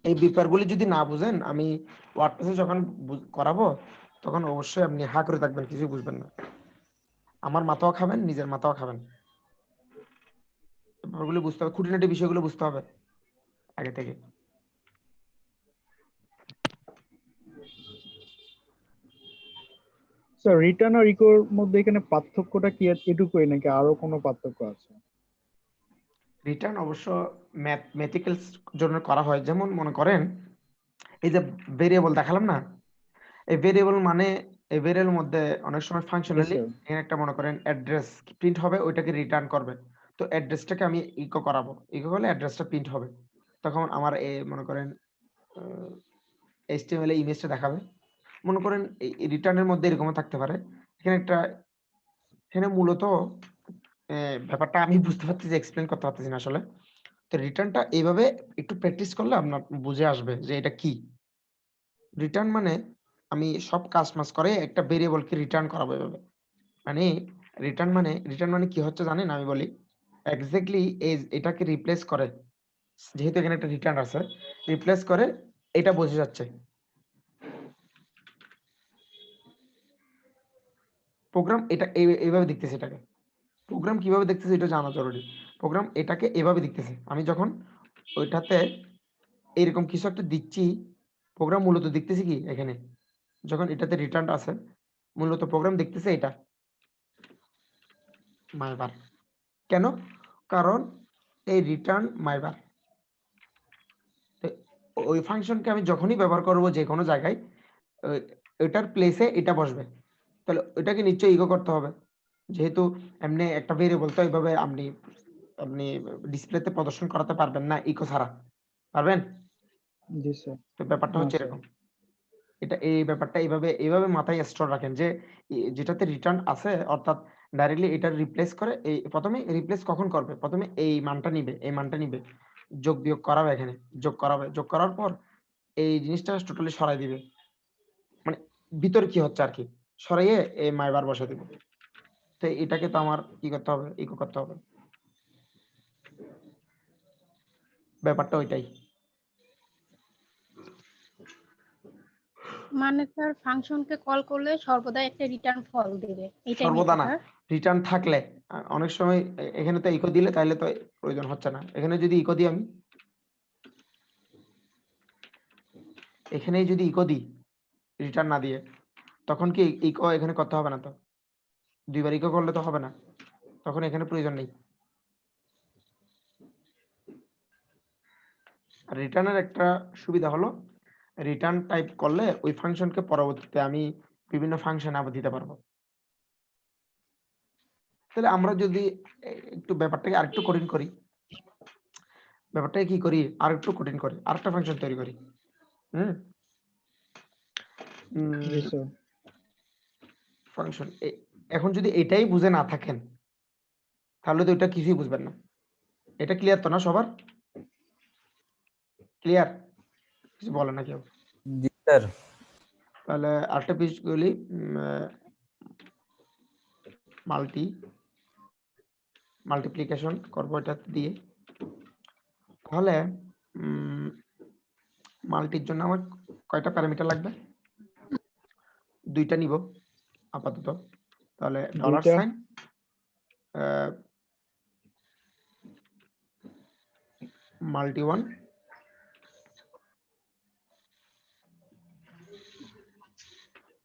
এই ব্যাপারগুলি যদি না বুঝেন, আমি ওয়ার্ডপ্রেসে যখন করাবো তখন অবশ্যই আপনি হা করে থাকবেন, কিছু বুঝবেন না। আমার মাথাও খাবেন, নিজের মাথাও খাবেন। ব্যাপারগুলি বুঝতে হবে, খুঁটিনাটি বিষয়গুলো বুঝতে হবে আগে থেকে। স্যার রিটার্ন আর ইকোর মধ্যে এখানে পার্থক্যটা কি এটুকুই নাকি আরো কোনো পার্থক্য আছে? রিটার্ন অবশ্য ম্যাথমেটিক্যালস জন্য করা হয়, যেমন মনে করেন এই যে ভেরিয়েবল দেখালাম না, এই ভেরিয়েবল মানে এই ভেরিয়েবলের মধ্যে অনেক সময় ফাংশনালি এখানে একটা মনে করেন অ্যাড্রেস প্রিন্ট হবে, ওইটাকে রিটার্ন করবে। তো অ্যাড্রেসটাকে আমি ইকো করাবো, ইকো করলে অ্যাড্রেসটা প্রিন্ট হবে, তখন আমার মনে করেন HTML এ ইমেজটা দেখাবে। মনে করেন এই রিটার্নের মধ্যে এরকম থাকতে পারে, এখানে মূলত ব্যাপারটা আমি বুঝতে পারছি যে এক্সপ্লেন করতে পারতেছি না আসলে। তো রিটার্নটা এইভাবে একটু প্র্যাকটিস করলে আপনার বুঝে আসবে যে এটা কি। রিটার্ন মানে আমি সব কাজ মাস করে একটা ভেরিয়েবলকে রিটার্ন করাবো এভাবে। মানে রিটার্ন মানে কি হচ্ছে জানেন? আমি বলি এক্স্যাক্টলি এটাকে রিপ্লেস করে, যেহেতু এখানে একটা রিটার্ন আছে, রিপ্লেস করে এটা বোঝা যাচ্ছে। প্রোগ্রাম এটা এইভাবে দেখতেছে এটাকে। প্রোগ্রাম কিভাবে দেখতেছে এটা জানা জরুরি। প্রোগ্রাম এটাকে এভাবে দেখতেছে। আমি যখন ওইটাতে এরকম কিছু একটা দিচ্ছি, প্রোগ্রাম মূলত দেখতেছি কি এখানে, যখন এটাতে রিটার্ন আছে মূলত প্রোগ্রাম দেখতেছে এটা মাইবার। কেন? কারণ এই রিটার্ন মাইবার, ওই ফাংশনকে আমি যখনই ব্যবহার করব যে কোনো জায়গায় এটার প্লেসে এটা বসবে। তাহলে ওইটাকে নিশ্চয়ই ইকো করতে হবে, যেহেতু এমনি একটা ভেরিয়েবল তো এইভাবে আপনি আপনি ডিসপ্লেতে প্রদর্শন করাতে পারবেন না ইকো ছাড়া, পারবেন? জি স্যার। তো ব্যাপারটা না হচ্ছে স্যার। এরকম। এই ব্যাপারটা এইভাবে মাথায় স্টোর রাখেন যে যেটাতে রিটার্ন আছে অর্থাৎ ডাইরেক্টলি এটা রিপ্লেস করে। এই প্রথমে রিপ্লেস কখন করবে? প্রথমে এই মানটা নিবে, যোগ বিয়োগ করাবে, এখানে যোগ করার পর এই জিনিসটা টোটালি সরাই দিবে, মানে ভিতরে কি হচ্ছে আর কি সরাইয়ে এই মাইবার বসে দিবে। তো এটাকে তো আমার কি করতে হবে? ইকো করতে হবে। ব্যাপারটা ওইটাই। মানে স্যার ফাংশনকে কল করলে সর্বদা একটা রিটার্ন ফল দেবে, এটাই সর্বদা নাকি না, স্যার? রিটার্ন থাকলে অনেক সময় এখানে তো ইকো দিলে তাইলে তো প্রয়োজন হচ্ছে না। এখানে যদি ইকো দিই আমি, এখানে যদি ইকো দিই রিটার্ন না দিয়ে, তখন কি ইকো এখানে করতে হবে না? তো দুইবার ইকো করলে তো হবে না, তখন এখানে প্রয়োজন নেই। আর রিটার্নের একটা সুবিধা হলো রিটার্ন টাইপ করলে ওই ফাংশনকে পরবর্তীতে আমি বিভিন্ন ফাংশন আবার দিতে পারবো। তাহলে আমরা যদি একটু ব্যাপারটাকে আরেকটু কঠিন করি, ব্যাপারটাকে কি করি আরেকটু কঠিন করি, আরেকটা ফাংশন তৈরি করি। জি স্যার। ফাংশন এখন যদি এটাই বুঝে না থাকেন তাহলে তো এটা কিছুই বুঝবেন না। এটা ক্লিয়ার তো না সবার? ক্লিয়ার? কিছু বলে না কেউ? জি স্যার। তাহলে আরেকটা পিস গুলি মাল্টিপ্লিকেশন করবো এটা দিয়ে। তাহলে মাল্টির জন্য আমার কয়টা প্যারামিটার লাগবে? দুইটা নিব আপাতত। তাহলে ডলার দুইটা। সাইন multi1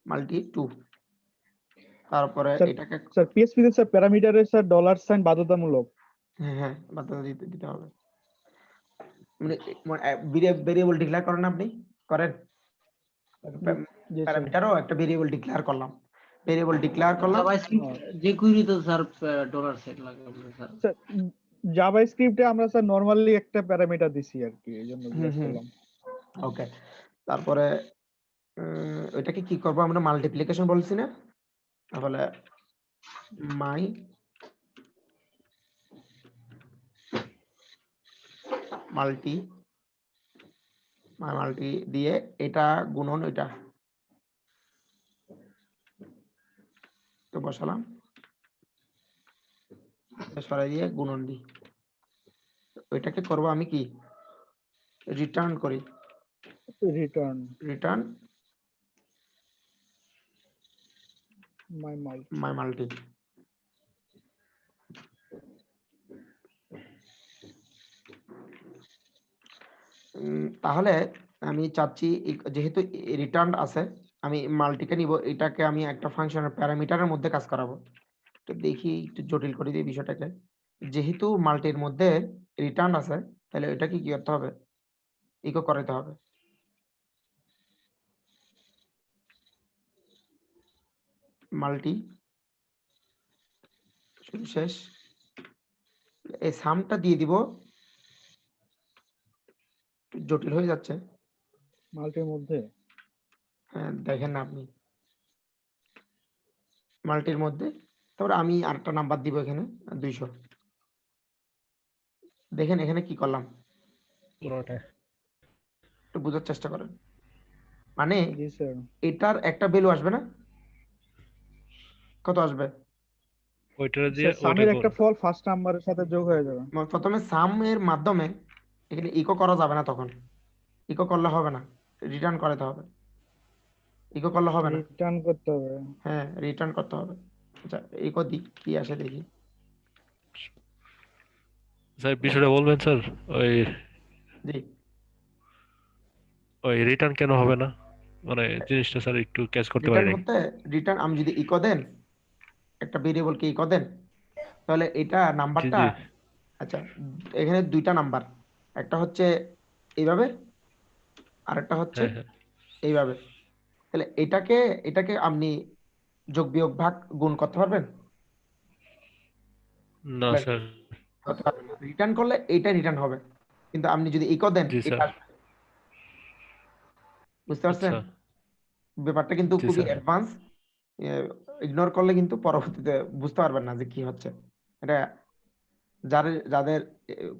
multi2, তারপরে স্যার এটাকে স্যার পিএসপি তে স্যার প্যারামিটারে স্যার ডলার সাইন বাধ্যতামূলক। হ্যাঁ বাধ্যতা দিতে হবে। মানে ভেরিয়েবল ডিক্লেয়ার করেন আপনি? করেন? জি স্যার। প্যারামিটারও একটা ভেরিয়েবল ডিক্লেয়ার করলাম, ভেরিয়েবল ডিক্লেয়ার করলাম। যে কুইরি তো স্যার ডলার সেট লাগে স্যার। স্যার জাভাস্ক্রিপ্টে আমরা স্যার নরমালি একটা প্যারামিটার দিছি আর কি, এইজন্য জিজ্ঞাসা করলাম। ওকে, তারপরে ওইটাকে কি করব আমরা? মাল্টিপ্লিকেশন বলছি না? তাহলে মাল্টি দিয়ে এটা গুণন এটা তো বসালাম, সরাই দিয়ে গুণন দিই। ওইটাকে করব আমি কি রিটার্ন করি, রিটার্ন মাই মাল্টি। তাহলে আমি চাচ্ছি যেহেতু রিটার্ন আছে আমি মাল্টিকে নিব, এটাকে আমি একটা ফাংশনের প্যারামিটারের মধ্যে কাজ করাবো। তো দেখি একটু জটিল করে দিই বিষয়টাকে। যেহেতু মাল্টির মধ্যে রিটার্ন আছে তাহলে এটাকে কি করতে হবে? ইকো করাতে হবে। মাল্টি শুরু শেষ, এই সামটা দিয়ে দিব, জটিল হয়ে যাচ্ছে। মাল্টির মধ্যে হ্যাঁ দেখেন না আপনি, মাল্টির মধ্যে তারপরে আমি আরেকটা নাম্বার দিব এখানে 200। দেখেন এখানে কি করলাম, একটু বোঝার চেষ্টা করেন। মানে জি স্যার। এটার একটা ভ্যালু আসবে না, কত আসবে? ওইটা দিয়ে স্যার সামের একটা ফল ফার্স্ট নাম্বারের সাথে যোগ হয়ে যাবে। প্রথমে সাম এর মাধ্যমে এখানে ইকো করা যাবে না, তখন ইকো করলে হবে না, রিটার্ন করাতে হবে। ইকো করলে হবে না, রিটার্ন করতে হবে। হ্যাঁ রিটার্ন করতে হবে। আচ্ছা ইকো দি কি আসে দেখি। স্যার বিষয়টা বলবেন স্যার, ওই জি ওই রিটার্ন কেন হবে না, মানে জিনিসটা স্যার একটু ক্যাচ করতে পারি রিটার্ন নাই। করতে, রিটার্ন আমি যদি ইকো দেন, একটা ভেরিয়েবলকে ইকো দেন, তাহলে এটা জি নাম্বারটা, জি আচ্ছা এখানে দুইটা নাম্বার, একটা হচ্ছে এইভাবে আর একটা হচ্ছে হ্যাঁ হ্যাঁ এইভাবে। তাহলে এটাকে এটাকে আপনি যোগ বিয়োগ ভাগ গুণ করতে পারবেন? না স্যার। করতে পারবেন না। রিটার্ন করলে এইটা রিটার্ন হবে, কিন্তু আপনি যদি ইকো দেন জি এটা স্যার। আসবে। বুঝতে পারছেন আচ্ছা ব্যাপারটা কিন্তু জি খুবই স্যার। অ্যাডভান্স। ইগনোর করলে কিন্তু পরবর্তীতে বুঝতে পারবেন না যে কি হচ্ছে। এটা যাদের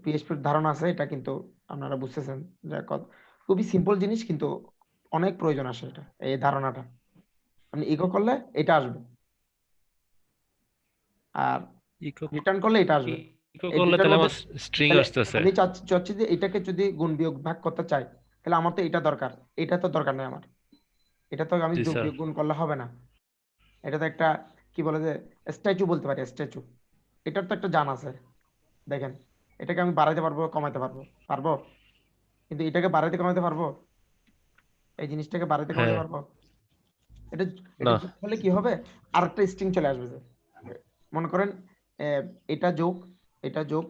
পিএইচপির ধারণা আছে এটা কিন্তু আপনারা বুঝতেছেন যে খুবই সিম্পল জিনিস, কিন্তু অনেক প্রয়োজন আসে এটা, এই ধারণাটা। আপনি ইকো করলে এটা আসবে, আর ইকো রিটার্ন করলে এটা আসবে। ইকো এই করলে দুইটার তাহলে মধ্যে আমার স্ট্রিং তাহলে আসতেছে। আমি চাচ্ছি যে এটাকে যদি গুণ বিয়োগ ভাগ করতে চাই, তাহলে আমার তো এটা দরকার, এটা তো দরকার নেই আমার। এটা তো আমি জি যোগ স্যার। বিয়োগ গুণ করলে হবে না। এটা তো একটা কি বলে যে স্ট্যাচু বলতে পারি, স্ট্যাচু। এটার তো একটা জান আছে। দেখেন এটাকে আমি বাড়াইতে পারবো, কমাইতে পারবো, পারবো, কিন্তু এটাকে বাড়াইতে কমাইতে পারবো? এই জিনিসটাকে বাড়াইতে কমাইতে হ্যাঁ পারবো? এটা এটা না যোগ হলে কি হবে, আরেকটা স্ট্রিং চলে আসবে। যে মনে করেন এটা যোগ, এটা যোগ,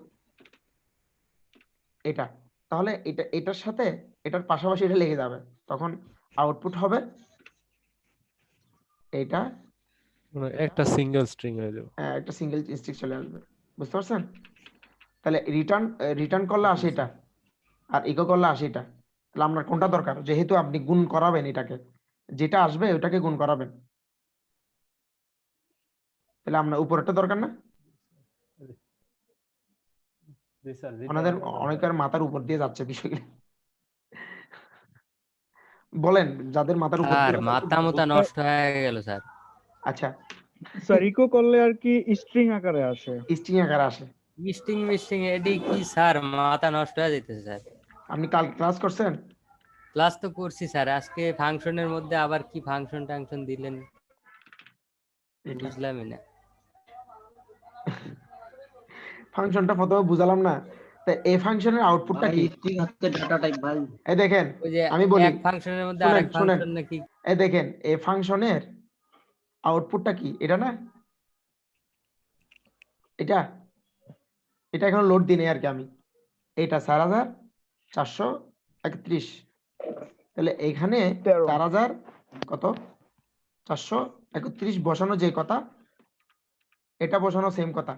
এটা, তাহলে এটা এটার সাথে এটার পাশাপাশি এটা লেগে যাবে, তখন আউটপুট হবে এটা, মানে এটা, একটা সিঙ্গেল স্ট্রিং হয়ে যাবে। একটা সিঙ্গেল স্ট্রিং চলে আসবে। বুঝতে পারছেন? তাহলে রিটার্ন রিটার্ন করলে জি 80টা স্যার। আর ইকো করলে 80টা। তাহলে আপনার কোনটা দরকার? যেহেতু আপনি গুণ করাবেন, এটাকে যেটা আসবে ওটাকে গুণ করাবেন, তাহলে আপনার উপরেরটা দরকার না? জি স্যার, ওনাদের রিটার্নটা দরকার। অনেকের মাথার উপর দিয়ে যাচ্ছে বিষয়গুলো। বলেন, যাদের মাথার উপর স্যার দিয়ে মাথা মুথা নষ্ট হয়ে গেল স্যার। আচ্ছা স্যার ইকো করলে আর কি স্ট্রিং আকারে আসে। স্ট্রিং আকারে আসে। মিস্টিং মিস্টিং এডি কি স্যার, মাথা নষ্ট হয়ে যেতেছে স্যার। আপনি কাল ক্লাস করছেন? ক্লাস তো করছি স্যার, আজকে ফাংশনের মধ্যে আবার কি ফাংশন টাংশন দিলেন বুঝলামই না। ফাংশনটা প্রথমে বুঝালাম না, তা এই ফাংশনের আউটপুটটা ভাই কি? স্ট্রিং হচ্ছে ডাটা টাইপ ভাই। এই দেখেন ওই যে আমি বলি, এক ফাংশনের মধ্যে শুনেন আরেক শুনেন, ফাংশন নাকি। এই দেখেন এই ফাংশনের আউটপুটটা কি, এটা না, এটা এটা এখন লোড দিই নাই আর কি আমি। এটা 4431, তাহলে এখানে 13। 4000 কত 431 বসানো যে কথা, এটা বসানো সেম কথা,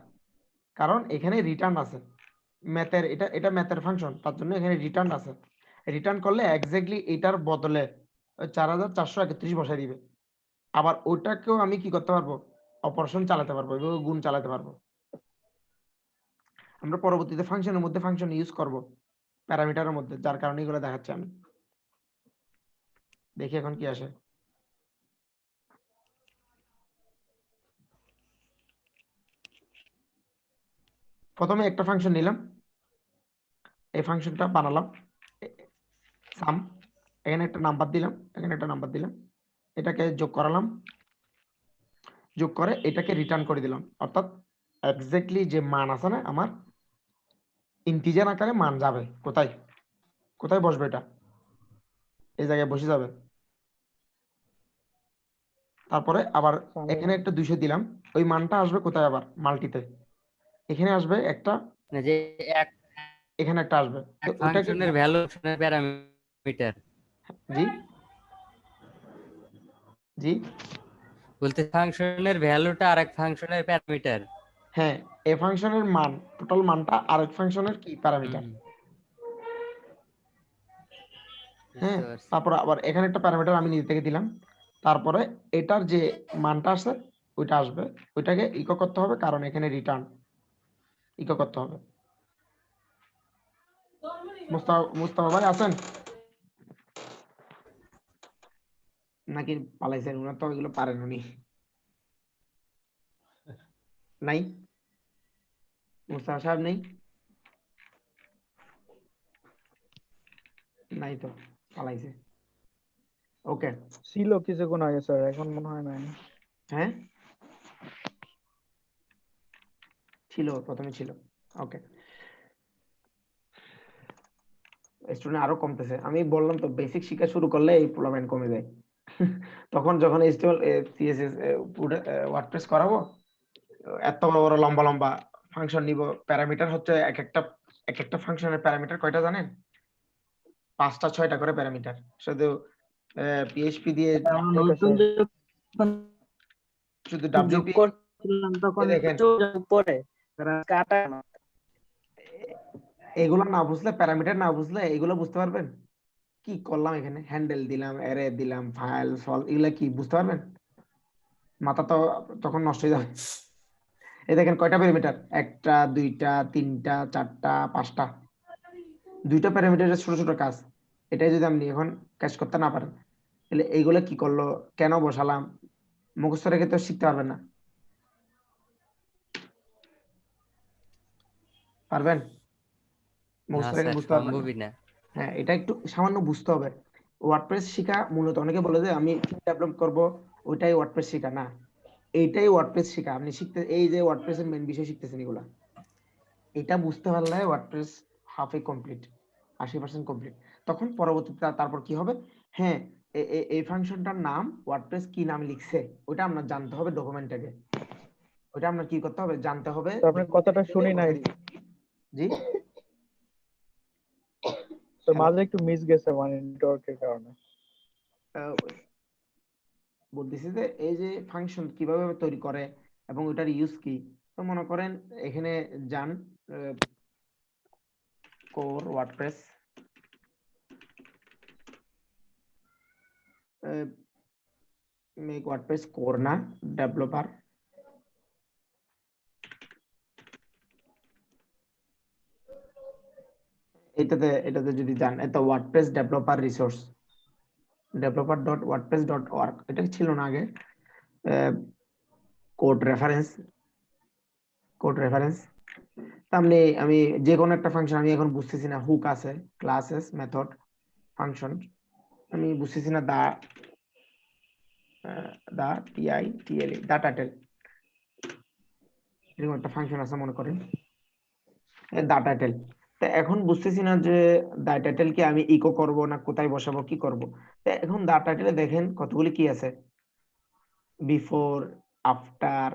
কারণ এখানে রিটার্ন আছে। ম্যাথের এটা এটা ম্যাথের ফাংশন, তার জন্য এখানে রিটার্ন আছে। রিটার্ন করলে এক্স্যাক্টলি এটার বদলে 4431 বসাই দিবে। আবার ওটাকেও আমি কি করতে পারবো, অপারেশন চালাতে পারবো, এভাবে গুণ চালাতে পারবো। আমরা পরবর্তীতে ফাংশনের মধ্যে ফাংশন ইউজ করব প্যারামিটারের মধ্যে, যার কারণে এগুলো দেখাচ্ছি আমি। দেখি এখন কি আসে। প্রথমে একটা ফাংশন নিলাম, এই ফাংশনটা বানালাম সাম, এখানে একটা নাম্বার দিলাম, এখানে একটা নাম্বার দিলাম, এটাকে যোগ করালাম, যোগ করে এটাকে রিটার্ন করে দিলাম। অর্থাৎ এক্স্যাক্টলি যে মান আছে না আমার, ইন্টিজার আকারে মান যাবে কোথায়, কোথায় বসবে, এটা এই জায়গায় বসে যাবে। তারপরে আবার এখানে একটা 200 দিলাম, ওই মানটা আসবে কোথায়, আবার মাল্টিতে এখানে আসবে একটা, না যে এক এখানে একটা আসবে, তো এক ওটাকে ফাংশনের ভ্যালু প্যারামিটার জি জি বলতে ফাংশনের ভ্যালুটা আরেক ফাংশনের প্যারামিটার। হ্যাঁ, এ ফাংশনের মান, টোটাল মানটা আরেক ফাংশনের কি প্যারামিটার। হ্যাঁ, তারপর আবার এখানে একটা প্যারামিটার আমি নিজে থেকে দিলাম, তারপরে এটার যে মানটা আছে ওইটা আসবে, ওইটাকে ইকো করতে হবে, কারণ এখানে রিটার্ন ইকো করতে হবে। মুস্তাফা ভাই আছেন নাকি পালাইছেন? উনার তো এগুলো পারেন উনি। নাই, মুস্তাফা সাহেব নেই, নাই তো, পালাইছে। ওকে, ছিল কিছুক্ষণ আগে স্যার, এখন মনে হয় নাই। হ্যাঁ ছিল, প্রথমে ছিল। ওকে, স্টুডেন্ট আরো কমতেছে। আমি বললাম তো বেসিক শিক্ষা শুরু করলে এই প্রবলেম কমে যায়। তখন যখন এইচটিএমএল সিএসএস ওয়ার্ডপ্রেস করাবো, এত বড় বড় লম্বা লম্বা ফাংশন নিব, প্যারামিটার হচ্ছে এক একটা ফাংশনের প্যারামিটার কয়টা জানেন? 5টা 6টা করে প্যারামিটার। শুধু পিএইচপি দিয়ে শুধু যোগ ডব্লিউপি করছিলাম তখন দেখেন, পরে কাটা এগুলো না বুঝলে, প্যারামিটার না বুঝলে এগুলো বুঝতে পারবেন কি করলাম এখানে? হ্যান্ডেল দিলাম, অ্যারে দিলাম, ফাইল সলভ, এগুলা কি বুঝতে পারবেন? মাথা তো তখন নষ্ট হয়ে যাবে। এই দেখেন কয়টা প্যারামিটার, 1টা 2টা 3টা 4টা 5টা, 2টা প্যারামিটারের ছোট ছোট কাজ। এটাই যদি আপনি এখন কাজ করতে না পারেন, তাহলে এইগুলা কি করলো, কেন বসালাম, মুখস্থ রেখে তো শিখতে পারবেন না। পারবেন? না মুখস্থ রেখে স্যার, বুঝতে পারবেন না। সম্ভবই না। হ্যাঁ, এটা একটু সামান্য বুঝতে হবে। ওয়ার্ডপ্রেস শিখা মূলত, অনেকে বলে যে আমি ডেভেলপ করব, ওইটাই ওয়ার্ডপ্রেস শিখা না, এইটাই ওয়ার্ডপ্রেস শিখা। আপনি শিখতে, এই যে ওয়ার্ডপ্রেসের মেইন বিষয় শিখতেছেন এগুলা, এটা বুঝতে পারলে ওয়ার্ডপ্রেস হাফে কমপ্লিট, 80% কমপ্লিট। তখন পরবর্তীতে তারপর কি হবে, হ্যাঁ এই ফাংশনটার নাম ওয়ার্ডপ্রেস কি নাম লিখছে ওটা আমরা জানতে হবে ডকুমেন্ট থেকে, ওটা আমরা কি করতে হবে, জানতে হবে। তো আপনার কথাটা শুনি নাই জি তো, মাঝে একটু মিস গেছে মানে নেটওয়ার্কের কারণে। বলতেছি যে এই যে ফাংশন কিভাবে তৈরি করে এবং ওটার ইউজ কি। তো মনে করেন এখানে যান core WordPress, make WordPress core না ডেভেলপার, এটাতে যদি যান, এটা ওয়ার্ডপ্রেস ডেভেলপার রিসোর্স, developer.wordpress.org, এটা ছিল না আগে। কোড রেফারেন্স তাহলে আমি যে কোনো একটা ফাংশন, আমি এখন বুঝতেছি না, হুক আছে, ক্লাসেস, মেথড, ফাংশন, আমি বুঝতেছি না, দা টাইটেল, এরকম একটা ফাংশন আছে মনে করেন দা টাইটেল। তো এখন বুঝতেছি না যে দা টাইটেল কি আমি ইকো করব না কোথায় বসাবো, কি করব। তো এখন দা টাইটেলে দেখেন কতগুলি কি আছে, before, after,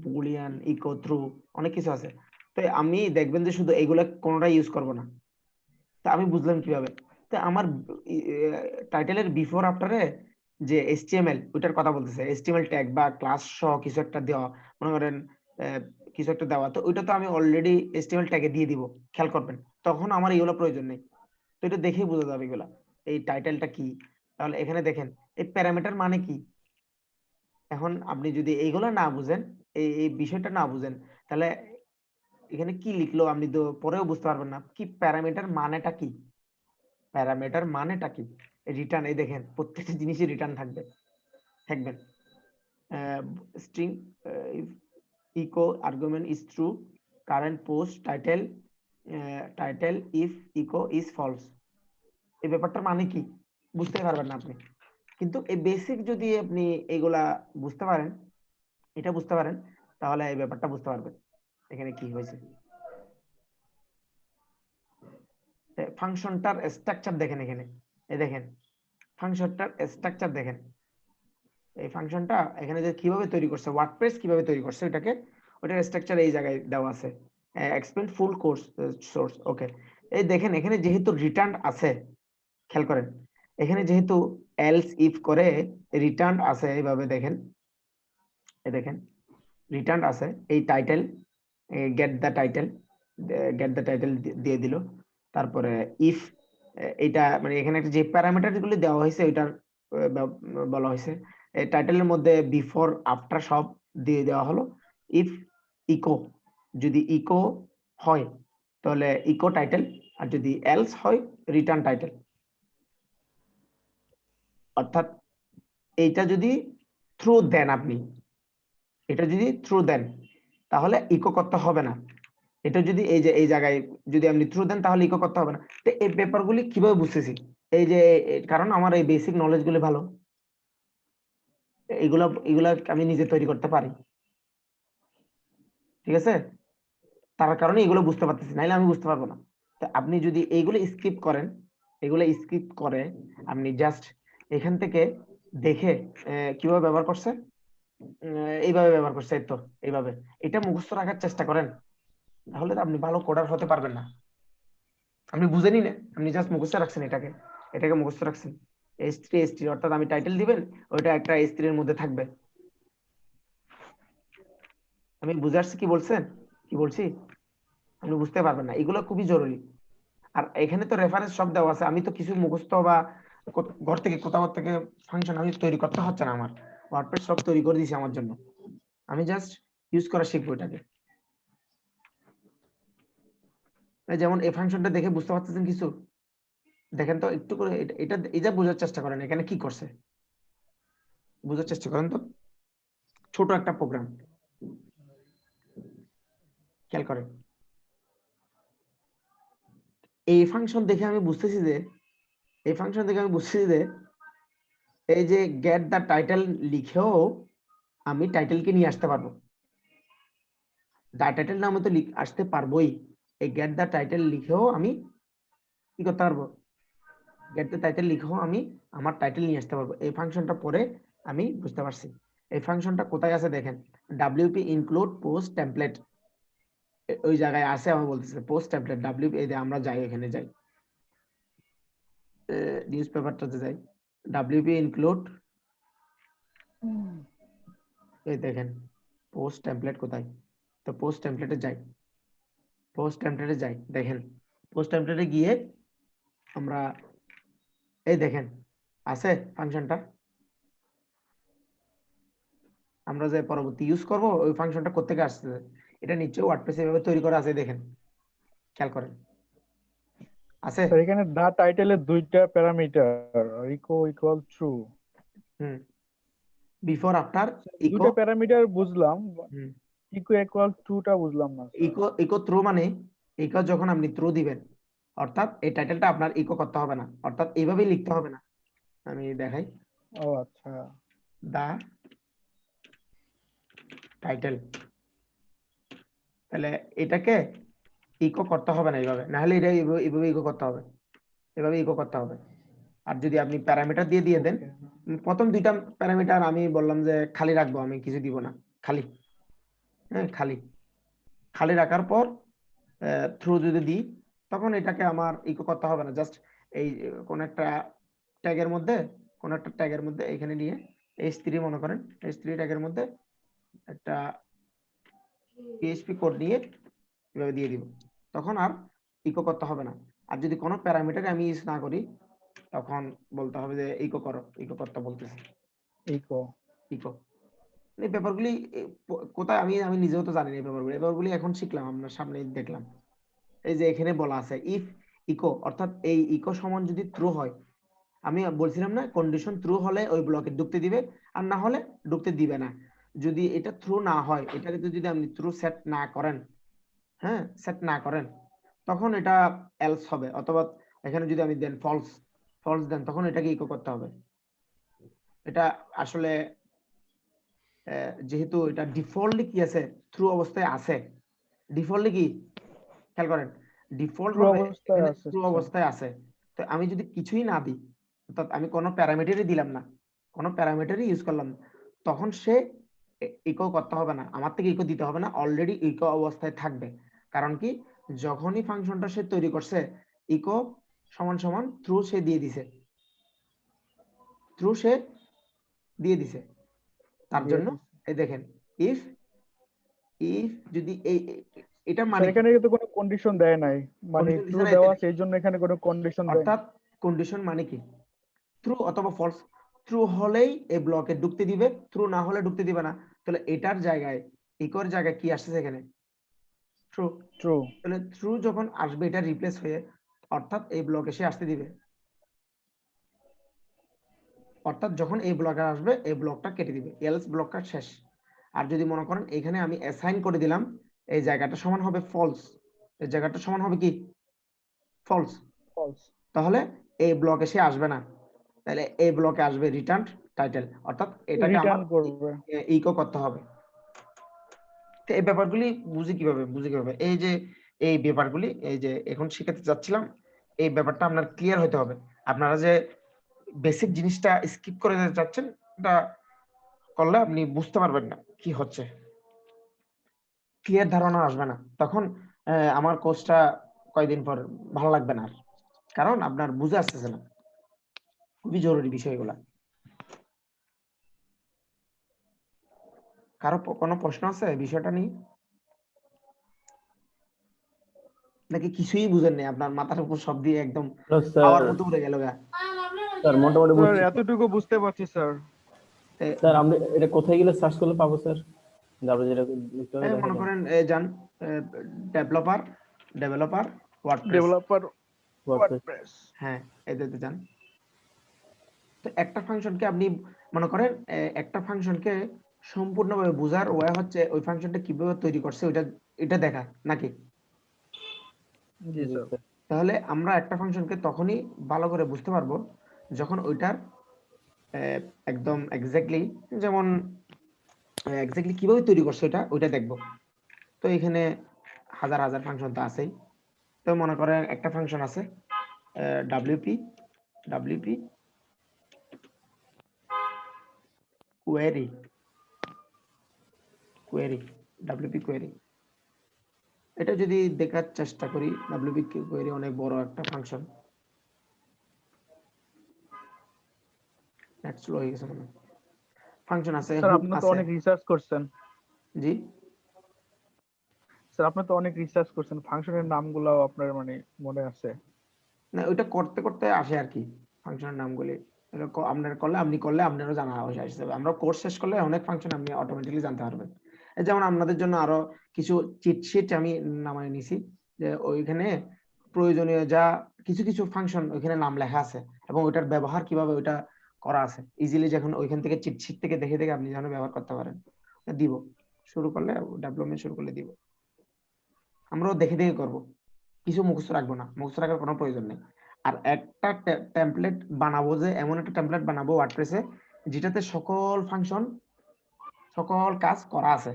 Boolean, echo, through, অনেক কিছু আছে। তো আমি দেখবেন যে শুধু এগুলা কোনোটা ইউজ করব না। তা আমি বুঝলাম কিভাবে, তো আমার টাইটেলের বিফোর আফটারে যে এইচটিএমএল ওইটার কথা বলতেছে, এইচটিএমএল ট্যাগ বা ক্লাস সহ কিছু একটা দেওয়া, মনে করেন কিছু একটা দেওয়া, তো ওইটা তো আমি অলরেডি এইচটিএমএল ট্যাগে দিয়ে দিব, খেয়াল করবেন। তখন আমার এগুলো প্রয়োজন নেই, তো এটা দেখেই বোঝা যাবে এগুলা এই টাইটেলটা কি। তাহলে এখানে দেখেন এই প্যারামিটার মানে কি। এখন আপনি যদি এইগুলো না বুঝেন, এই বিষয়টা না বুঝেন, তাহলে এখানে কি লিখলো আপনি তো পরেও বুঝতে পারবেন না কি প্যারামিটার মানেটা কি। প্যারামিটার মানেটা কি, রিটার্ন, এই দেখেন প্রত্যেকটা জিনিসই রিটার্ন থাকবেন। String echo argument is true, current post title if echo is false. এই ব্যাপারটা মানে কি বুঝতে পারবেন না আপনি, কিন্তু এই বেসিক যদি আপনি এগুলা বুঝতে পারেন, এটা বুঝতে পারেন, তাহলে এই ব্যাপারটা বুঝতে পারবেন এখানে কি হয়েছে। ফাংশনটার স্ট্রাকচার দেখেন, এখানে এই দেখেন ফাংশনটার স্ট্রাকচার দেখেন, এই ফাংশনটা এখানে যে কিভাবে তৈরি করছে, ওয়ার্ডপ্রেস কিভাবে তৈরি করছে ওটাকে, ওটার স্ট্রাকচার এই জায়গায় দেওয়া আছে, এক্সপ্লেন ফুল কোর্স সোর্স। ওকে, এই দেখেন এখানে যেহেতু রিটার্ন আছে, খেয়াল করেন এখানে যেহেতু এলস ইফ করে রিটার্ন আছে, এইভাবে দেখেন, এই দেখেন রিটার্ন আছে, এই টাইটেল গেট দ্য টাইটেল দিয়ে দিল, তারপরে ইফ এটা মানে এখানে একটা যে প্যারামিটার গুলো দেওয়া হয়েছে ওইটার বলা হয়েছে, এই টাইটেলের মধ্যে বিফোর আফটার সব দিয়ে দেওয়া হলো। ইফ ইকো, যদি ইকো হয় তাহলে ইকো টাইটেল, আর যদি এলস হয় রিটার্ন টাইটেল। অর্থাৎ এইটা যদি থ্রু দেন, আপনি এটা যদি থ্রু দেন তাহলে ইকো করতে হবে না। এটা যদি এই যে এই জায়গায় যদি আপনি থ্রু দেন তাহলে ইকো করতে হবে না। তো এই পেপারগুলি কিভাবে বুঝতেছি, এই যে কারণ আমার এই বেসিক নলেজ গুলি ভালো, এগুলা এগুলা আমি নিজে তৈরি করতে পারি, ঠিক আছে? তার কারণে এগুলো বুঝতে পারতেছি, নাইলে আমি বুঝতে পারবো না। তো আপনি যদি এইগুলো স্কিপ করেন, এগুলো স্কিপ করে আপনি জাস্ট এখান থেকে দেখে কিভাবে ব্যবহার করছে, এইভাবে ব্যবহার করছে, এই তো এইভাবে এটা মুখস্থ রাখার চেষ্টা করেন, তাহলে তো আপনি ভালো কোডার হতে পারবেন না। আপনি বুঝেনি না, আপনি জাস্ট মুখস্থ রাখছেন, এটাকে মুখস্থ রাখছেন। S3 S3 অর্থাৎ আমি টাইটেল দিবেন, ওইটা একটা S3 এর মধ্যে থাকবে। আমি বুঝে আসছি কি বলছেন, কি বলছি? আপনি বুঝতে পারবেন না, এগুলো খুবই জরুরি। আর এখানে তো রেফারেন্স সব দেওয়া আছে, আমি তো কিছু মুখস্থ বা ঘর থেকে কোথাও থেকে ফাংশন আমি তৈরি করতে হচ্ছে না, আমার ওয়ার্ডপ্রেস সব তৈরি করে দিয়েছে আমার জন্য, আমি জাস্ট ইউজ করা শিখবো এটাকে। যেমন এই ফাংশনটা দেখে বুঝতে পারতেছেন কিছু? দেখেন তো একটু করে, এটা এটা বোঝার চেষ্টা করেন, এখানে কি করছে বোঝার চেষ্টা করেন তো। ছোট একটা প্রোগ্রাম, খেয়াল করেন। এই ফাংশন দেখে আমি বুঝতেছি যে, এই ফাংশন দেখে আমি বুঝতেছি যে এই যে গেট দা টাইটেল লিখেও আমি টাইটেলকে নিয়ে আসতে পারবো। দা টাইটেল নামে তো আসতে পারবোই, এই গেট দা টাইটেল লিখেও আমি কি করতে পারবো, গেট দা টাইটেল লিখেও আমি আমার টাইটেল নিয়ে আসতে পারবো। এই ফাংশনটা পরে আমি বুঝতে পারছি। এই ফাংশনটা কোথায় আছে দেখেন, wp include post template, ওই জায়গায় আছে। আমার বলতেছে পোস্ট টেমপ্লেট wp, এই যে আমরা যাই, এখানে যাই, নিউজ পেপারটাতে যাই, wp include, এই দেখেন পোস্ট টেমপ্লেট কোথায়, তো পোস্ট টেমপ্লেটে যাই, পোস্ট টেমপ্লেটে যাই, দেখেন পোস্ট টেমপ্লেটে গিয়ে আমরা এই দেখেন আছে ফাংশনটা, আমরা যে পরবর্তী ইউজ করব ওই ফাংশনটা কোত্থেকে আসছে, এটা নিশ্চয়ই ওয়ার্ডপ্রেসে এভাবে তৈরি করা আছে, দেখেন খেয়াল করেন আছে। স্যার এখানে দা টাইটেলে দুইটা parameter, echo equal true, before after echo, দুইটা প্যারামিটার বুঝলাম, ইকো ইকুয়াল ট্রু টা বুঝলাম না। ইকো ইকো থ্রু মানে ইকো যখন আপনি থ্রু দিবেন, অর্থাৎ এই টাইটেলটা আপনার ইকো করতে হবে না, অর্থাৎ এইভাবেই লিখতে হবে না। আমি দেখাই, ও আচ্ছা, দা টাইটেল, তাহলে এটাকে ইকো করতে হবে না এইভাবে, না হলে এটা এইভাবে ইকো করতে হবে, এভাবে ইকো করতে হবে। আর যদি আপনি প্যারামিটার দিয়ে দেন, প্রথম দুইটা প্যারামিটার আমি বললাম যে খালি রাখবো, আমি কিছু দিব না, খালি, হ্যাঁ খালি, খালি রাখার পর থ্রু যদি দিই তখন এটাকে আমার ইকো করতে হবে না, জাস্ট এই কোন একটা ট্যাগের মধ্যে, কোন একটা ট্যাগের মধ্যে এখানে নিয়ে h3 মনে করেন, h3 ট্যাগের মধ্যে একটা পিএইচপি কোড নিয়ে এভাবে দিয়ে দিব, তখন আর ইকো করতে হবে না। আর যদি কোনো প্যারামিটার আমি ইউজ না করি তখন বলতে হবে যে ইকো করো, ইকো করতে বলতেছে, ইকো ইকো। এই ব্যাপারগুলি কোথায় আমি আমি নিজেও তো জানি না, এই ব্যাপারগুলি এখন শিখলাম, আমরা সামনে দেখলাম। এই যে এখানে বলা আছে ইফ ইকো, অর্থাৎ এই ইকো সমান যদি ট্রু হয়, আমি বলছিলাম না কন্ডিশন ট্রু হলে ওই ব্লকে ঢুকতে দিবে, আর না হলে ঢুকতে দিবে না। যদি এটা ট্রু না হয়, এটাকে যদি আপনি ট্রু সেট না করেন, হ্যাঁ সেট না করেন, তখন এটা এলস হবে, অথবা এখানে যদি আমি দেন ফলস, ফলস দেন, তখন এটাকে ইকো করতে হবে। এটা আসলে যেহেতু এটা ডিফল্টলি কি আছে, থ্রু অবস্থায় আছে, ডিফল্টলি কি খেয়াল করেন, ডিফল্ট ট্রু অবস্থায় আছে। তো আমি যদি কিছুই না দিই, অর্থাৎ আমি কোনো প্যারামিটারই দিলাম না, কোনো প্যারামিটারই ইউজ করলাম না, তখন সে ইকো করতে হবে না, আমার থেকে ইকো দিতে হবে না, অলরেডি ইকো অবস্থায় থাকবে। কারণ কি, যখনই ফাংশনটা সে তৈরি করছে ইকো সমান সমান থ্রু সে দিয়ে দিছে, থ্রু সে দিয়ে দিছে। তার জন্য এই দেখেন ইফ, ইফ যদি এটা মানে এখানে তো কোনো কন্ডিশন দেয় নাই, মানে ট্রু দেওয়া আছে, এই জন্য এখানে কোনো কন্ডিশন দেয়। অর্থাৎ কন্ডিশন মানে কি, ট্রু অথবা ফলস, ট্রু হলেই এই ব্লকে ঢুকতে দিবে, ট্রু না হলে ঢুকতে দিবে না। তাহলে এটার জায়গায় ইকোর জায়গায় কি আসছে এখানে? ট্রু। ট্রু। তাহলে ট্রু যখন আসবে এটা রিপ্লেস হয়ে, অর্থাৎ এই ব্লকে সে আসতে দিবে, অর্থাৎ যখন এই ব্লকে আসবে এই ব্লকটা কেটে দিবে, এলস ব্লকটা শেষ। আর যদি মনে করেন এখানে আমি অ্যাসাইন করে দিলাম এই জায়গাটা সমান হবে ফলস, এই জায়গাটা সমান হবে কি ফলস, ফলস, তাহলে এই ব্লকে সে আসবে না। তাহলে এই ব্লকে আসবে রিটার্ন টাইটেল, অর্থাৎ এটাকে আমার রিটার্ন করবে। ইকো করতে হবে। তো এই ব্যাপারগুলি বুঝি কিভাবে, এই যে এই ব্যাপারগুলি এই যে এখন শিখাতে যাচ্ছিলাম, এই ব্যাপারটা আপনার ক্লিয়ার হতে হবে। আপনারা যে বেসিক জিনিসটা স্কিপ করে যেতে চাচ্ছেন, এটা করলে আপনি বুঝতে পারবেন না কি হচ্ছে, ক্লিয়ার ধারণা আসবে না, তখন আমার কোর্সটা কয়দিন পর ভালো লাগবে না আর, কারণ আপনার বুঝে আসতেছে না। খুবই জরুরি বিষয়গুলা। কারো কোনো প্রশ্ন আছে বিষয়টা নিয়ে, নাকি কিছুই বুঝেন নাই, আপনার মাথার উপর সব দিয়ে একদম পাওয়ার মতো উড়ে গেল গা? স্যার মোটামুটি স্যার বুঝছি। এতটুকু বুঝতে পারছি স্যার। স্যার আমরা এটা কোথায় গেলে সার্চ করলে পাবো স্যার? আমরা যেটা লিখতে হবে মনে করেন যান ডেভেলপার ওয়ার্ডপ্রেস, হ্যাঁ এটাতে যান। তো একটা ফাংশনকে আপনি মনে করেন একটা ফাংশনকে সম্পূর্ণভাবে বোঝার ওয়ে হচ্ছে ওই ফাংশনটা কিভাবে তৈরি করছে ওইটা, এটা দেখা নাকি? জি স্যার। তাহলে আমরা একটা ফাংশনকে তখনই ভালো করে বুঝতে পারবো যখন ওইটার একদম এক্স্যাক্টলি, যেমন এক্স্যাক্টলি কিভাবে তৈরি করছে ওইটা দেখবো। তো এখানে হাজার হাজার ফাংশন তো আছেই। তো মনে করেন একটা ফাংশন আছে wp query wp query, এটা যদি দেখার চেষ্টা করি, wp query অনেক বড় একটা ফাংশন। নেট স্লো হয়ে গেছে মনে হয়। ফাংশন আছে, স্যার হুক আপনি তো আছে। অনেক রিসার্চ করছেন। জি স্যার আপনি তো অনেক রিসার্চ করছেন, ফাংশনের নামগুলো আপনার মানে মনে আছে? না, ওইটা করতে করতে আসে আর কি ফাংশনের নামগুলি। আপনার করলে আপনি করলে আপনারও জানা আসে যাবে। আমরা কোর্স শেষ করলে অনেক ফাংশন আপনি অটোমেটিক্যালি জানতে পারবেন। যেমন আপনাদের জন্য আরো কিছু চিট শিট আমি নামায় নিছি, যে ওইখানে প্রয়োজনীয় যা কিছু কিছু ফাংশন ওইখানে নাম লেখা আছে এবং ওইটার ব্যবহার কিভাবে ওইটা করা আছে ইজিলি, যখন ওইখান থেকে চিট শিট থেকে দেখে দেখে আপনি যেন ব্যবহার করতে পারেন। দিব শুরু করলে, ডেভেলপমেন্ট শুরু করলে দিব। আমরাও দেখে দেখে করব, কিছু মুখস্থ রাখবো না, মুখস্থ রাখার কোনো প্রয়োজন নেই। আর একটা টেমপ্লেট বানাবো, যে এমন একটা টেমপ্লেট বানাবো ওয়ার্ডপ্রেসে যেটাতে সকল ফাংশন সকল কাজ করা আছে।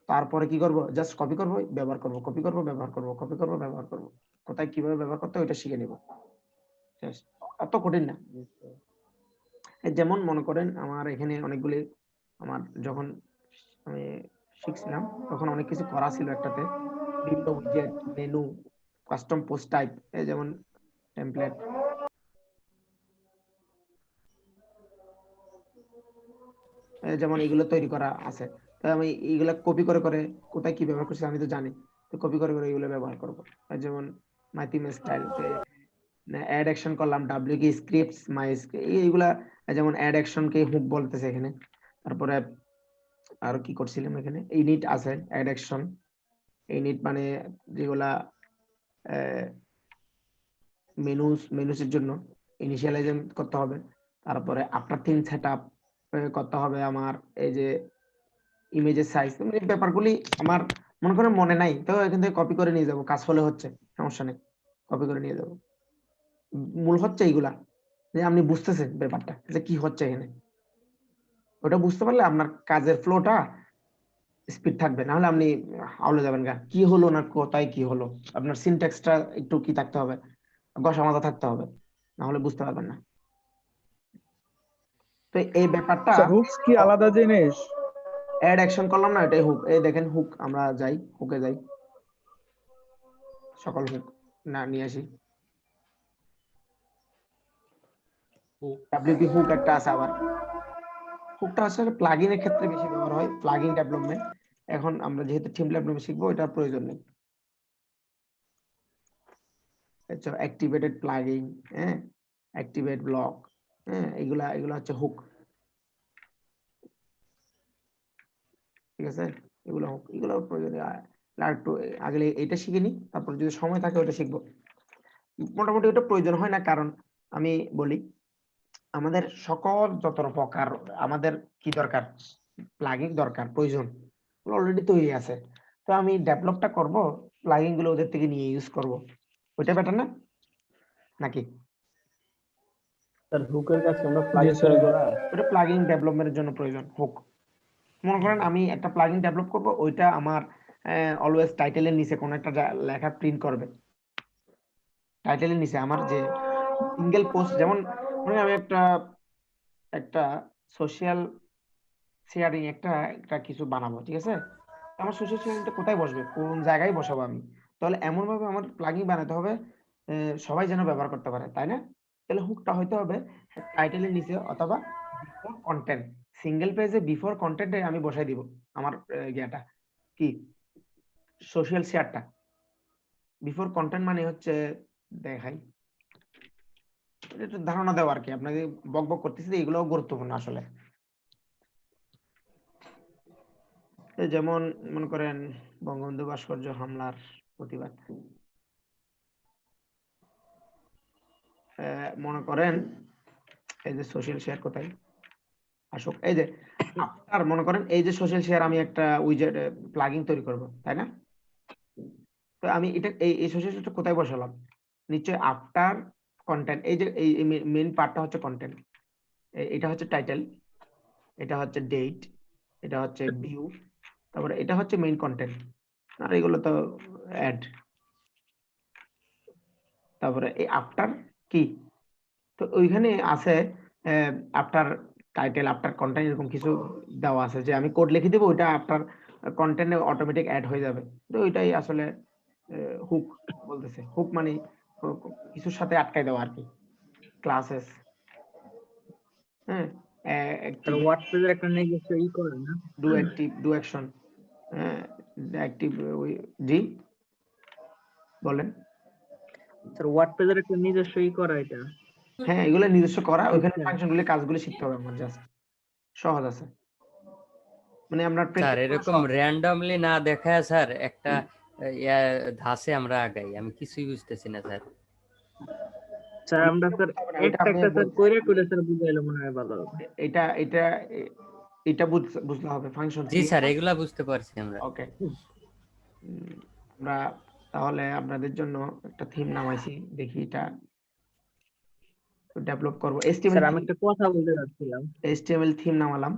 তারপরে কি করব, জাস্ট কপি করব ব্যবহার করব, কপি করব ব্যবহার করব, কপি করব ব্যবহার করব, কোথায় কিভাবে ব্যবহার করতে ওইটা শিখে নিব। শেষ, অত কঠিন না। যেমন মনে করেন আমার এখানে অনেকগুলি, আমার যখন আমি শিখছিলাম তখন অনেক কিছু করা ছিল একটাতে, বিভিন্ন উইজেট, মেনু, কাস্টম পোস্ট টাইপ, এই যেমন টেমপ্লেট, যেমন এগুলো তৈরি করা আছে। তাই আমি এইগুলা কপি করে করে কোথায় কি ব্যবহার করছি আমি তো জানি, তো কপি করে করে এগুলো ব্যবহার করব। যেমন মাই থিম স্টাইল অ্যাড অ্যাকশন করলাম, ডাব্লিউ কি স্ক্রিপ্টস মাই এইগুলা, যেমন অ্যাড অ্যাকশন কে হুক বলতেছে এখানে। তারপরে আর কি করছিলাম, এখানে ইনিট আছে অ্যাড অ্যাকশন, ইনিট মানে যেগুলা মেনুসের জন্য ইনিশিয়ালাইজেশন করতে হবে। তারপরে আফটার থিম সেটআপ করতে হবে আমার, এই যে ইমেজের সাইজ, এই ব্যাপারগুলি আমার মনে করেন মনে নাই, তো এখান থেকে কপি করে নিয়ে যাব, কাজ হলে হচ্ছে, সমস্যা নেই, কপি করে নিয়ে যাব। মূল হচ্ছে এইগুলা, যে আপনি বুঝতেছেন ব্যাপারটা যে কি হচ্ছে এখানে, ওটা বুঝতে পারলে আপনার কাজের ফ্লোটা স্পিড থাকবে, না হলে আপনি আউলে যাবেন গা, কি হলো না কোথায় কি হলো। আপনার সিনট্যাক্সটা একটু কি থাকতে হবে, গসা মাজা থাকতে হবে, না হলে বুঝতে পারবেন না। তো এই ব্যাপারটা, হুকস কি আলাদা জিনিস? অ্যাড অ্যাকশন করলাম না, এটাই হুক। এই দেখেন হুক, আমরা যাই হুকে যাই, সকল হুক না নিয়ে আসি। ডাব্লিউপি হুক একটা আছে, আবার হুকটা আসলে প্লাগইনের ক্ষেত্রে বেশি ব্যবহার হয়, প্লাগইন ডেভেলপমেন্ট। এখন আমরা যেহেতু থিম ডেভেলপমেন্ট শিখবো, এটার প্রয়োজন নেই। আচ্ছা, অ্যাক্টিভেটেড প্লাগইন, হ্যাঁ, অ্যাক্টিভেট ব্লক, হ্যাঁ, এগুলা হচ্ছে হুক, ঠিক আছে? এগুলো হুক, এগুলো প্রয়োজনীয়। আর একটু আগে এটা শিখে নি, তারপর যদি সময় থাকে ওটা শিখবো। মোটামুটি ওটা প্রয়োজন হয় না, কারণ আমি বলি আমাদের সকল যত প্রকার আমাদের কি দরকার, প্লাগইন দরকার, প্রয়োজন অলরেডি তৈরি আছে। তো আমি ডেভেলপটা করব, প্লাগইন গুলো ওদের থেকে নিয়ে ইউজ করব, ওইটা বেটার না নাকি? স্যার হুকের কাছে আমরা জি প্লাগইন স্যার। তৈরি করা। ওটা প্লাগইন ডেভেলপমেন্টের জন্য প্রয়োজন হোক। মনে করেন আমি একটা প্লাগইন ডেভেলপ করব, ওইটা আমার অলওয়েজ টাইটেলের নিচে কোন একটা লেখা প্রিন্ট করবে। টাইটেলের নিচে আমার যে সিঙ্গেল পোস্ট, যেমন মনে করেন আমি একটা সোশ্যাল শেয়ারিং একটা কিছু বানাবো, ঠিক আছে? আমার সোশ্যাল শেয়ারিংটা কোথায় বসবে, কোন জায়গায় বসাবো আমি? তাহলে এমন ভাবে আমার প্লাগইন বানাতে হবে সবাই যেন ব্যবহার করতে পারে, তাই না? তাহলে হুকটা হইতে হবে টাইটেলের নিচে অথবা বিফোর কন্টেন্ট, সিঙ্গেল পেজে বিফোর কন্টেন্টে আমি বসাই দিব আমার ইয়েটা কি, সোশ্যাল শেয়ারটা। বিফোর কন্টেন্ট মানে হচ্ছে, দেখাই, এটা একটু ধারণা দেওয়া আর কি, আপনাকে বক বক করতেছি, এগুলোও গুরুত্বপূর্ণ আসলে। যেমন মনে করেন বঙ্গবন্ধু ভাস্কর্য হামলার প্রতিবাদ, মনে করেন এই যে সোশ্যাল শেয়ার কোথায় আসুক, এই যে আফটার, মনে করেন এই যে সোশ্যাল শেয়ার আমি একটা উইজেট প্লাগইন তৈরি করব, তাই না? তো আমি এটা এই সোশ্যাল শেয়ারটা কোথায় বসালাম? নিশ্চয়ই আফটার কন্টেন্ট, এই যে এই মেইন পার্টটা হচ্ছে কন্টেন্ট, এটা হচ্ছে টাইটেল, এটা হচ্ছে ডেট, এটা হচ্ছে ভিউ, তারপরে এটা হচ্ছে মেইন কন্টেন্ট, আর এগুলো তো অ্যাড। তারপরে এই আফটার কি, তো ওইখানে আছে আফটার টাইটেল, আফটার কন্টেন্ট, এরকম কিছু দেওয়া আছে যে আমি কোড লিখে দেবো, ওইটা আফটার কন্টেন্টে অটোমেটিক অ্যাড হয়ে যাবে। তো ওইটাই আসলে হুক বলতেছে। হুক মানে কিছুর সাথে আটকায় দেওয়া আর কি, ক্লাসেস। হ্যাঁ, স্যার ওয়ার্ডপ্রেসের একটা নিজস্ব ই করে না? ডু অ্যাক্টিভ, ডু অ্যাকশন, হ্যাঁ, অ্যাক্টিভ, জি বলেন। স্যার ওয়ার্ডপ্রেসের একটা নিজস্ব ই করা এটা। হ্যাঁ, এগুলো নিজস্ব করা, ওইখানে ফাংশনগুলি কাজগুলি শিখতে হবে আমার, জাস্ট সহজ আছে। মানে আমরা স্যার এরকম র্যান্ডমলি না দেখায় স্যার একটা ধাসে আমরা আগাই, আমি কিছুই বুঝতেছি না স্যার। স্যার আমরা স্যার একটা স্যার কইরা স্যার বুঝাইলে মনে হয় ভালো হবে। এটা বুঝতে হবে ফাংশন। জি স্যার, এগুলা বুঝতে পারছি আমরা। ওকে, আমরা তাহলে আপনাদের জন্য একটা থিম নামাইছি, দেখি এটা ডেভেলপ করব। স্যার আমি একটা কথা বলতে যাচ্ছিলাম। HTML থিম নামালাম,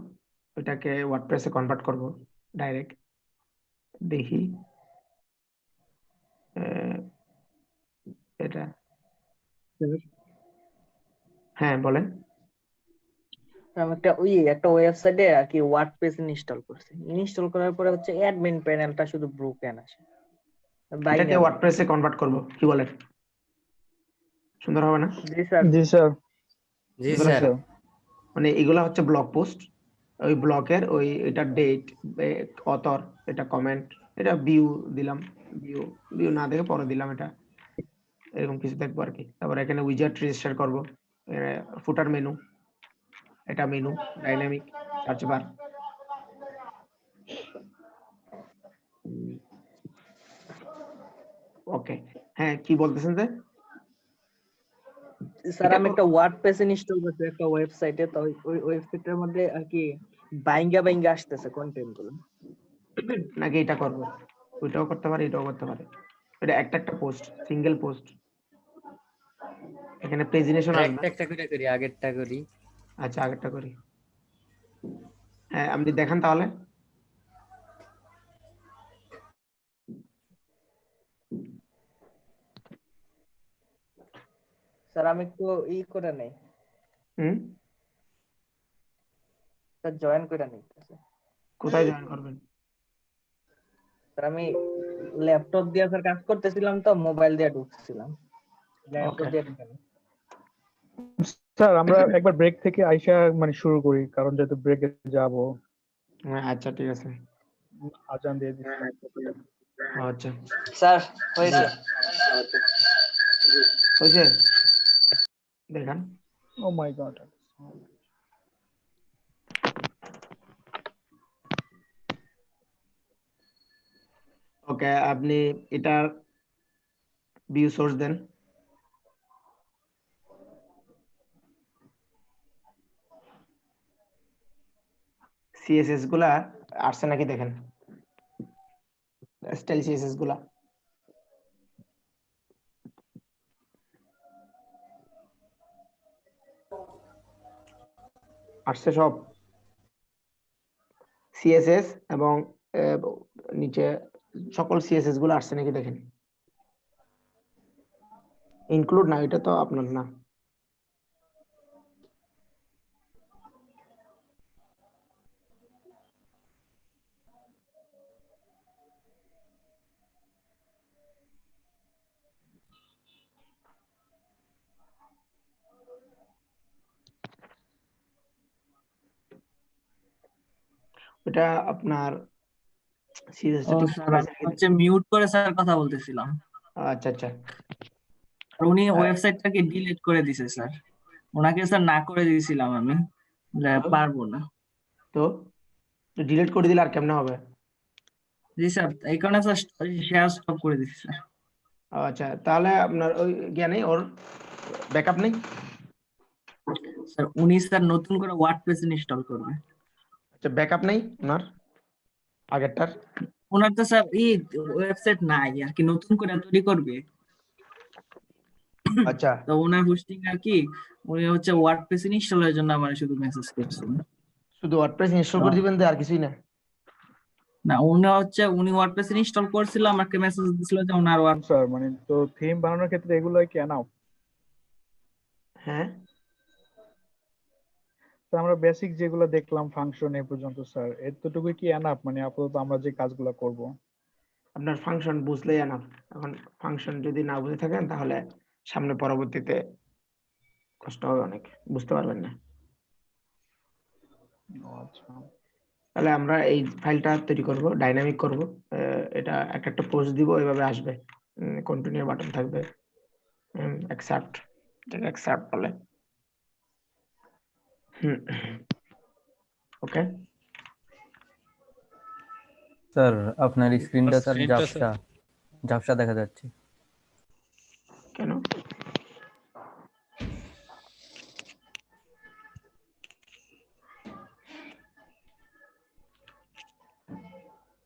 ওটাকে ওয়ার্ডপ্রেসে কনভার্ট করব ডাইরেক্ট, দেখি এটা। হ্যাঁ বলেন। আমি একটা ওয়েবসাইটে আর কি ওয়ার্ডপ্রেস ইনস্টল করছি। ইনস্টল করার পরে হচ্ছে অ্যাডমিন প্যানেলটা শুধু ব্রোকেন আসে। এটাকে ওয়ার্ডপ্রেসে কনভার্ট করব, কি বলেন? সুন্দর হবে না? জি স্যার। জি স্যার। জি স্যার। মানে এগুলা হচ্ছে ব্লগ পোস্ট, ওই ব্লকের এটা ডেট, অথর, এটা কমেন্ট, এটা ভিউ দিলাম, ভিউ না দেখে পরে দিলাম, এটা এরকম কিছু দেখবো আর কি। তারপর এখানে উইজার্ড রেজিস্টার করব, ফুটার মেনু, এটা মেনু, ডাইনামিক সার্চ বার। ওকে, হ্যাঁ কি বলতেছেন যে? স্যার আমি একটা ওয়ার্ডপ্রেস ইনস্টল করছি একটা ওয়েবসাইটে, তো ওই ওয়েবসাইটের মধ্যে আর কি বাইঙ্গা আসতেছে কন্টেন্ট গুলো। নাকি এটা করব? ওইটাও করতে পারে, এটাও করতে পারে। এটা একটা পোস্ট, সিঙ্গেল পোস্ট, এখানে প্রেজেন্টেশন আসবে। একটা করে করি, আগেরটা করি। আচ্ছা আগেরটা করি। হ্যাঁ আপনি দেখান তাহলে। স্যার আমি একটু করে নেই, স্যার জয়েন করে নেই। কোথায় জয়েন করবেন? স্যার আমি ল্যাপটপ দিয়ে স্যার কাজ করতেছিলাম, তো মোবাইল দিয়ে ঢুকছিলাম। ল্যাপটপ দিয়ে ঢুকে নেই। স্যার আমরা একবার ব্রেক থেকে আইসা মানে শুরু করি, কারণ যেহেতু ব্রেকে যাব। আচ্ছা ঠিক আছে, আজান দিয়ে দিচ্ছি। আচ্ছা স্যার হয়েছে, হয়েছে দেখান। ও মাই গড। ওকে, আপনি এটার ভিউ সোর্স দেন। সিএসএস গুলা আসছে নাকি দেখেন, স্টাইল সিএসএস গুলা আসছে সব সিএসএস এবং নিচে সকল সিএসএস গুলো আসছে নাকি দেখেন। ইনক্লুড না, এটা তো আপনার না। এটা আপনার সিএসএস ও স্যার, আমি হচ্ছে মিউট করে স্যার কথা বলতেছিলাম। আচ্ছা আচ্ছা, আর উনি ওয়েবসাইটটাকে ডিলিট করে দিছে স্যার। ওনাকে স্যার না করে দিয়েছিলাম আমি, বলে পারবো না। তো ডিলিট করে দিলে আর কেমনে হবে? জি স্যার, এই কারণে স্যার শেয়ার স্টপ করে দিছি স্যার। আচ্ছা, তাহলে আপনার ওই জ্ঞানে ওর ব্যাকআপ নেই? স্যার উনি স্যার নতুন করে ওয়ার্ডপ্রেস ইনস্টল করবে। আচ্ছা, ব্যাকআপ নেই ওনার আগেরটার? ওনার তো স্যার এই ওয়েবসাইট নাই আর কি, নতুন করে তৈরি করবে। আচ্ছা, তো ওনার হোস্টিং আর কি, উনি হচ্ছে ওয়ার্ডপ্রেস ইনস্টলের জন্য আমার শুধু মেসেজ করছেন। শুধু ওয়ার্ডপ্রেস ইনস্টল করে দিবেন, আর কিছুই না? না, উনি ওয়ার্ডপ্রেস ইনস্টল করছিল, আমাকে মেসেজ দিছিল যে ওনার স্যার মানে তো থিম বানানোর ক্ষেত্রে এগুলো কি এনাফ? হ্যাঁ তো আমরা বেসিক যেগুলো দেখলাম ফাংশন এ পর্যন্ত স্যার, এতটুকু কি এনাফ? মানে আপাতত আমরা যে কাজগুলো করব। আপনার ফাংশন বুঝলেই এনাফ। এখন ফাংশন যদি না বুঝে থাকেন তাহলে সামনে পরবর্তীতে কষ্ট হবে অনেক, বুঝতে পারবেন না। আচ্ছা, তাহলে আমরা এই ফাইলটা তৈরি করব, ডাইনামিক করব। এটা একটা পোস্ট দিব, এভাবে আসবে, কন্টিনিউ বাটন থাকবে, অ্যাকসেপ্ট, যেটা অ্যাকসেপ্ট বলে। ওকে স্যার আপনার স্ক্রিনটা স্যার স্ক্রিনটা ঝাপসা ঝাপসা দেখা যাচ্ছে। কেন?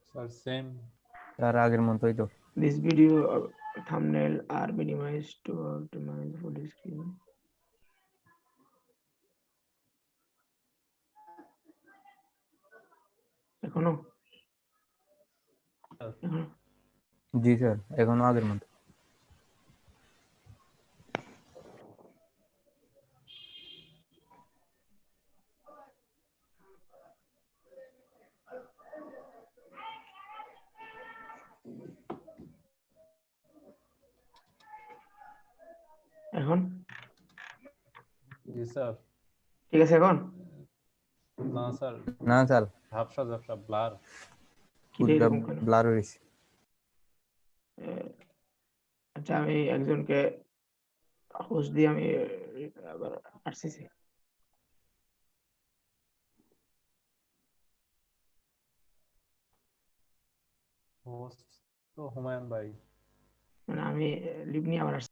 স্যার সেম স্যার আগের মতোই তো। This video thumbnail are minimized to optimize full screen. এখনো জি স্যার, এখনো আগের মতো। এখন জি স্যার। ঠিক আছে এখন? না স্যার, না স্যার, ঝাপসা ঝাপসা ব্লার। কিরে এরকম কেন? ব্লার হয়েছে। আচ্ছা, আমি একজনকে হোস্ট দিয়ে আমি আবার আসতেছি। হোস্ট তো হুমায়ুন ভাই। মানে আমি লিভ নিয়ে আবার আসছি।